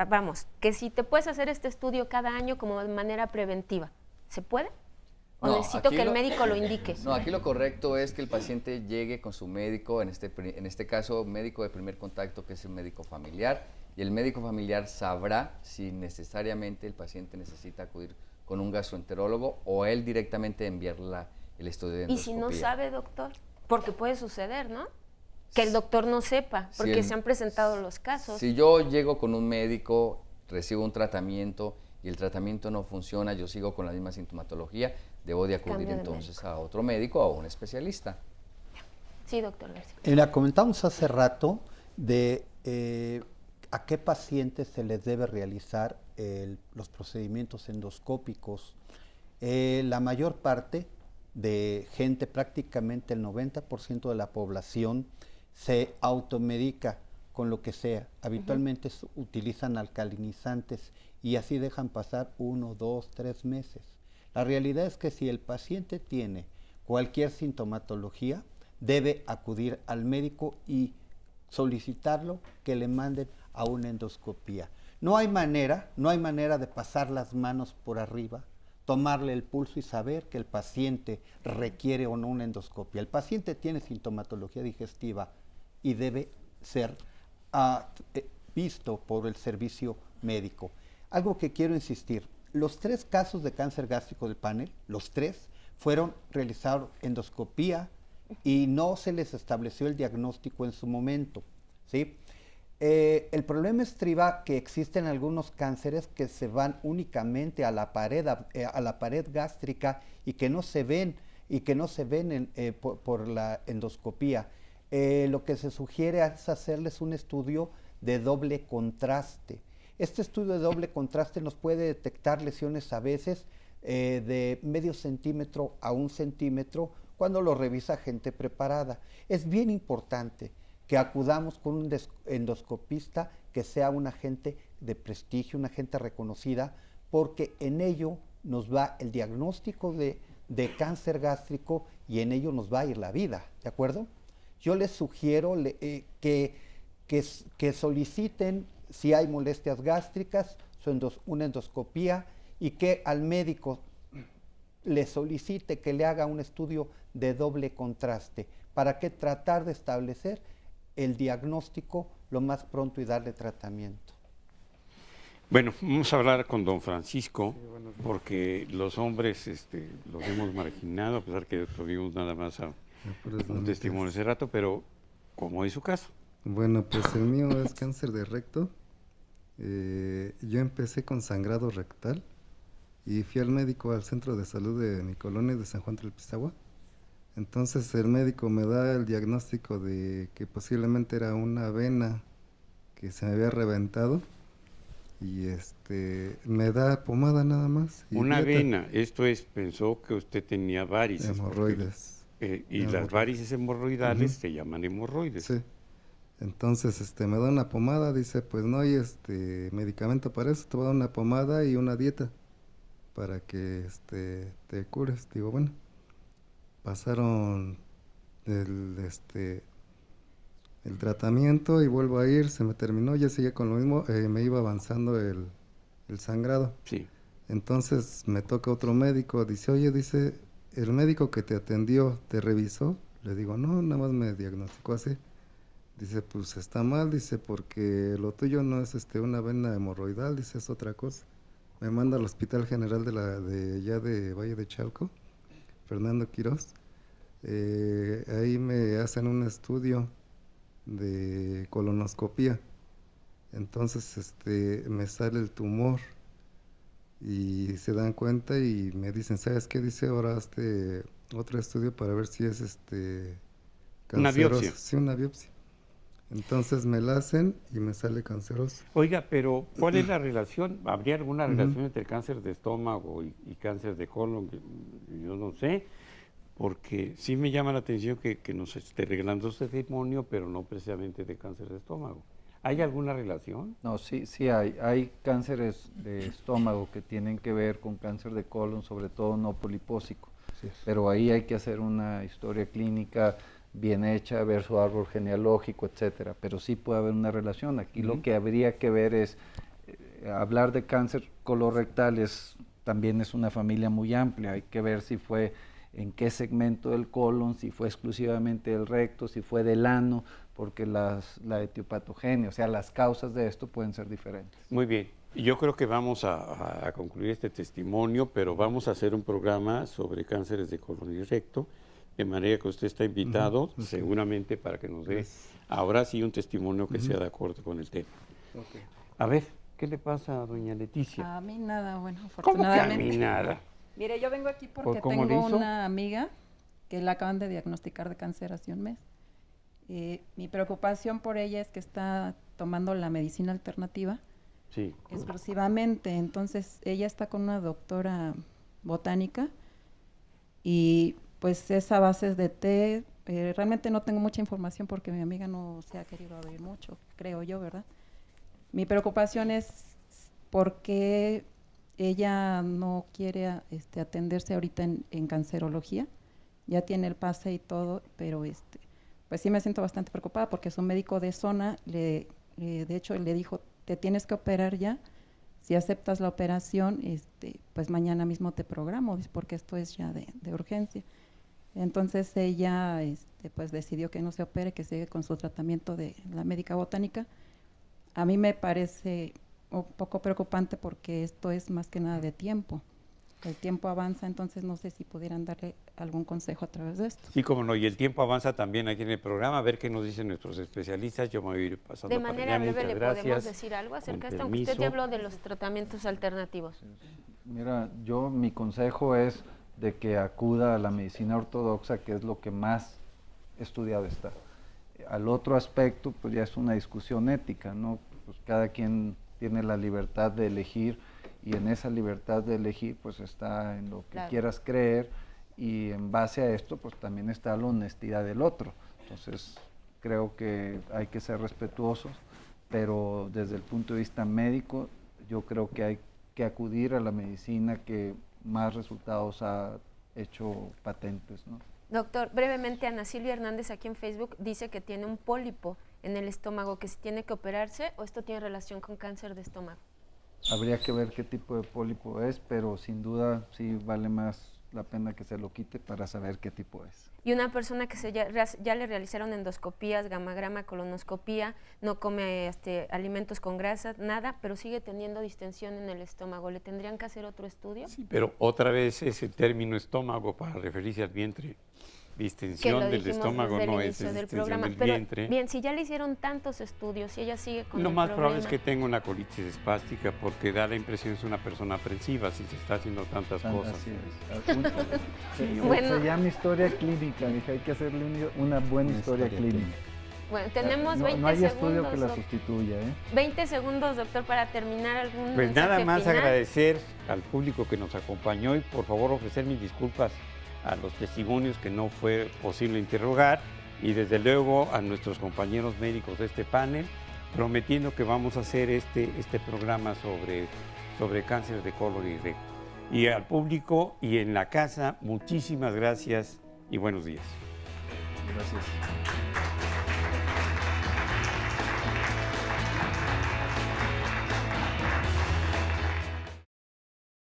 que si te puedes hacer este estudio cada año como de manera preventiva, ¿se puede? ¿O
No,
necesito
aquí
que el médico lo indique?
No, aquí lo correcto es que el paciente llegue con su médico, en este caso médico de primer contacto, que es el médico familiar, y el médico familiar sabrá si necesariamente el paciente necesita acudir con un gastroenterólogo o él directamente enviar el estudio de
Y si
endoscopía.
no sabe, doctor, porque puede suceder, ¿no? Que el doctor no sepa, porque se han presentado los casos.
Si yo llego con un médico, recibo un tratamiento y el tratamiento no funciona, yo sigo con la misma sintomatología, debo de acudir
Cambio de
entonces a otro médico o a un especialista.
Sí, doctor García.
La comentamos hace rato de a qué pacientes se les debe realizar los procedimientos endoscópicos. La mayor parte de gente, prácticamente el 90% de la población, se automedica con lo que sea. Habitualmente utilizan alcalinizantes y así dejan pasar 1, 2, 3 meses. La realidad es que si el paciente tiene cualquier sintomatología, debe acudir al médico y solicitarlo que le manden a una endoscopía. No hay manera de pasar las manos por arriba, tomarle el pulso y saber que el paciente requiere o no una endoscopia. El paciente tiene sintomatología digestiva y debe ser visto por el servicio médico. Algo que quiero insistir, los 3 casos de cáncer gástrico del panel, los 3 fueron realizados endoscopía y no se les estableció el diagnóstico en su momento, ¿sí? El problema estriba que existen algunos cánceres que se van únicamente a la pared gástrica y que no se ven por la endoscopía. Lo que se sugiere es hacerles un estudio de doble contraste. Este estudio de doble contraste nos puede detectar lesiones a veces de medio centímetro a 1 centímetro cuando lo revisa gente preparada. Es bien importante que acudamos con un endoscopista que sea un agente de prestigio, una agente reconocida, porque en ello nos va el diagnóstico de cáncer gástrico y en ello nos va a ir la vida, ¿de acuerdo? Yo les sugiero que soliciten, si hay molestias gástricas, una endoscopía y que al médico le solicite que le haga un estudio de doble contraste para que tratar de establecer el diagnóstico lo más pronto y darle tratamiento.
Bueno, vamos a hablar con don Francisco, porque los hombres los hemos marginado, a pesar que tuvimos nada más un testimonio hace rato, pero ¿cómo es su caso?
Bueno, pues el mío es cáncer de recto. Yo empecé con sangrado rectal y fui al médico, al centro de salud de mi colonia de San Juan del Pisagua. Entonces el médico me da el diagnóstico de que posiblemente era una vena que se me había reventado y me da pomada nada más.
Una vena, esto es, pensó que usted tenía varices.
Hemorroides.
Y las varices hemorroidales se llaman hemorroides.
Sí. Entonces me da una pomada, dice, pues no hay medicamento para eso, te voy a dar una pomada y una dieta para que te cures. Digo, bueno. Pasaron el tratamiento y vuelvo a ir, se me terminó, ya seguía con lo mismo, me iba avanzando el sangrado.
Sí.
Entonces me toca otro médico, dice, oye, dice, ¿el médico que te atendió te revisó? Le digo, no, nada más me diagnosticó así. Dice, pues está mal, dice, porque lo tuyo no es una vena hemorroidal, dice, es otra cosa. Me manda al Hospital General de Valle de Chalco, Fernando Quirós. Ahí me hacen un estudio de colonoscopía. Entonces me sale el tumor y se dan cuenta y me dicen, ¿sabes qué? Dice, ahora hazte otro estudio para ver si es canceroso.
Una biopsia.
Sí, una biopsia. Entonces me la hacen y me sale canceroso.
Oiga, pero ¿cuál es la relación? ¿Habría alguna relación entre el cáncer de estómago y cáncer de colon? Yo no sé, porque sí me llama la atención que nos esté regalando ese testimonio, pero no precisamente de cáncer de estómago. ¿Hay alguna relación?
No, sí hay. Hay cánceres de estómago que tienen que ver con cáncer de colon, sobre todo no polipósico. Sí. Pero ahí hay que hacer una historia clínica bien hecha, ver su árbol genealógico, etcétera. Pero sí puede haber una relación. Aquí lo que habría que ver es, hablar de cáncer colorectal también es una familia muy amplia. Hay que ver si fue en qué segmento del colon, si fue exclusivamente del recto, si fue del ano, porque la etiopatogenia, o sea, las causas de esto pueden ser diferentes.
Muy bien. Yo creo que vamos a concluir este testimonio, pero vamos a hacer un programa sobre cánceres de colon y recto, de manera que usted está invitado, seguramente para que nos dé ahora sí un testimonio que sea de acuerdo con el tema. A ver, ¿qué le pasa a doña Leticia?
A mí nada, bueno,
¿Cómo que a
afortunadamente.
mí nada?
Mire, yo vengo aquí porque
cómo le
tengo
hizo?
una amiga que la acaban de diagnosticar de cáncer hace un mes. Mi preocupación por ella es que está tomando la medicina alternativa
Sí.
exclusivamente. Entonces, ella está con una doctora botánica y pues esa base de té. Realmente no tengo mucha información porque mi amiga no se ha querido abrir mucho, creo yo, ¿verdad? Mi preocupación es por qué ella no quiere atenderse ahorita en cancerología. Ya tiene el pase y todo, pero pues sí me siento bastante preocupada porque su médico de zona, de hecho, le dijo, te tienes que operar ya. Si aceptas la operación, pues mañana mismo te programo, porque esto es ya de urgencia. Entonces ella pues decidió que no se opere, que sigue con su tratamiento de la médica botánica. A mí me parece un poco preocupante porque esto es más que nada de tiempo. El tiempo avanza, entonces no sé si pudieran darle algún consejo a través de esto.
Sí, como no, y el tiempo avanza también aquí en el programa, a ver qué nos dicen nuestros especialistas. Yo me voy a ir pasando
De
para
manera
allá.
breve,
Muchas
¿le
gracias.
podemos decir algo acerca de esto? Aunque usted ya habló de los tratamientos alternativos.
Mira, mi consejo es de que acuda a la medicina ortodoxa, que es lo que más estudiado está. Al otro aspecto, pues ya es una discusión ética, ¿no? Pues cada quien tiene la libertad de elegir y en esa libertad de elegir, pues está en lo que quieras creer y en base a esto, pues también está la honestidad del otro. Entonces, creo que hay que ser respetuosos, pero desde el punto de vista médico, yo creo que hay que acudir a la medicina que más resultados ha hecho patentes, ¿no?
Doctor, brevemente, Ana Silvia Hernández aquí en Facebook dice que tiene un pólipo en el estómago, que si tiene que operarse o esto tiene relación con cáncer de estómago.
Habría que ver qué tipo de pólipo es, pero sin duda sí vale más la pena que se lo quite para saber qué tipo es.
Y una persona que ya le realizaron endoscopías, gamagrama, colonoscopía, no come alimentos con grasa, nada, pero sigue teniendo distensión en el estómago. ¿Le tendrían que hacer otro estudio?
Sí, pero otra vez ese término estómago para referirse al vientre. Distensión del estómago no es distensión del vientre.
Bien, si ya le hicieron tantos estudios, si ella sigue con
Lo
el
más
problema,
probable es que tenga una colitis espástica porque da la impresión es una persona aprensiva si se está haciendo tantas cosas.
Así es.
Bueno.
Se llama historia clínica, dije, hay que hacerle una buena historia clínica.
Bueno, tenemos 20
no hay
segundos.
estudio que la sustituya, 20
segundos, doctor, para terminar algún
Pues nada
mensaje
más
final.
agradecer al público que nos acompañó y por favor ofrecer mis disculpas a los testimonios que no fue posible interrogar y desde luego a nuestros compañeros médicos de este panel, prometiendo que vamos a hacer este programa sobre cáncer de colon y recto. Y al público y en la casa, muchísimas gracias y buenos días.
Gracias.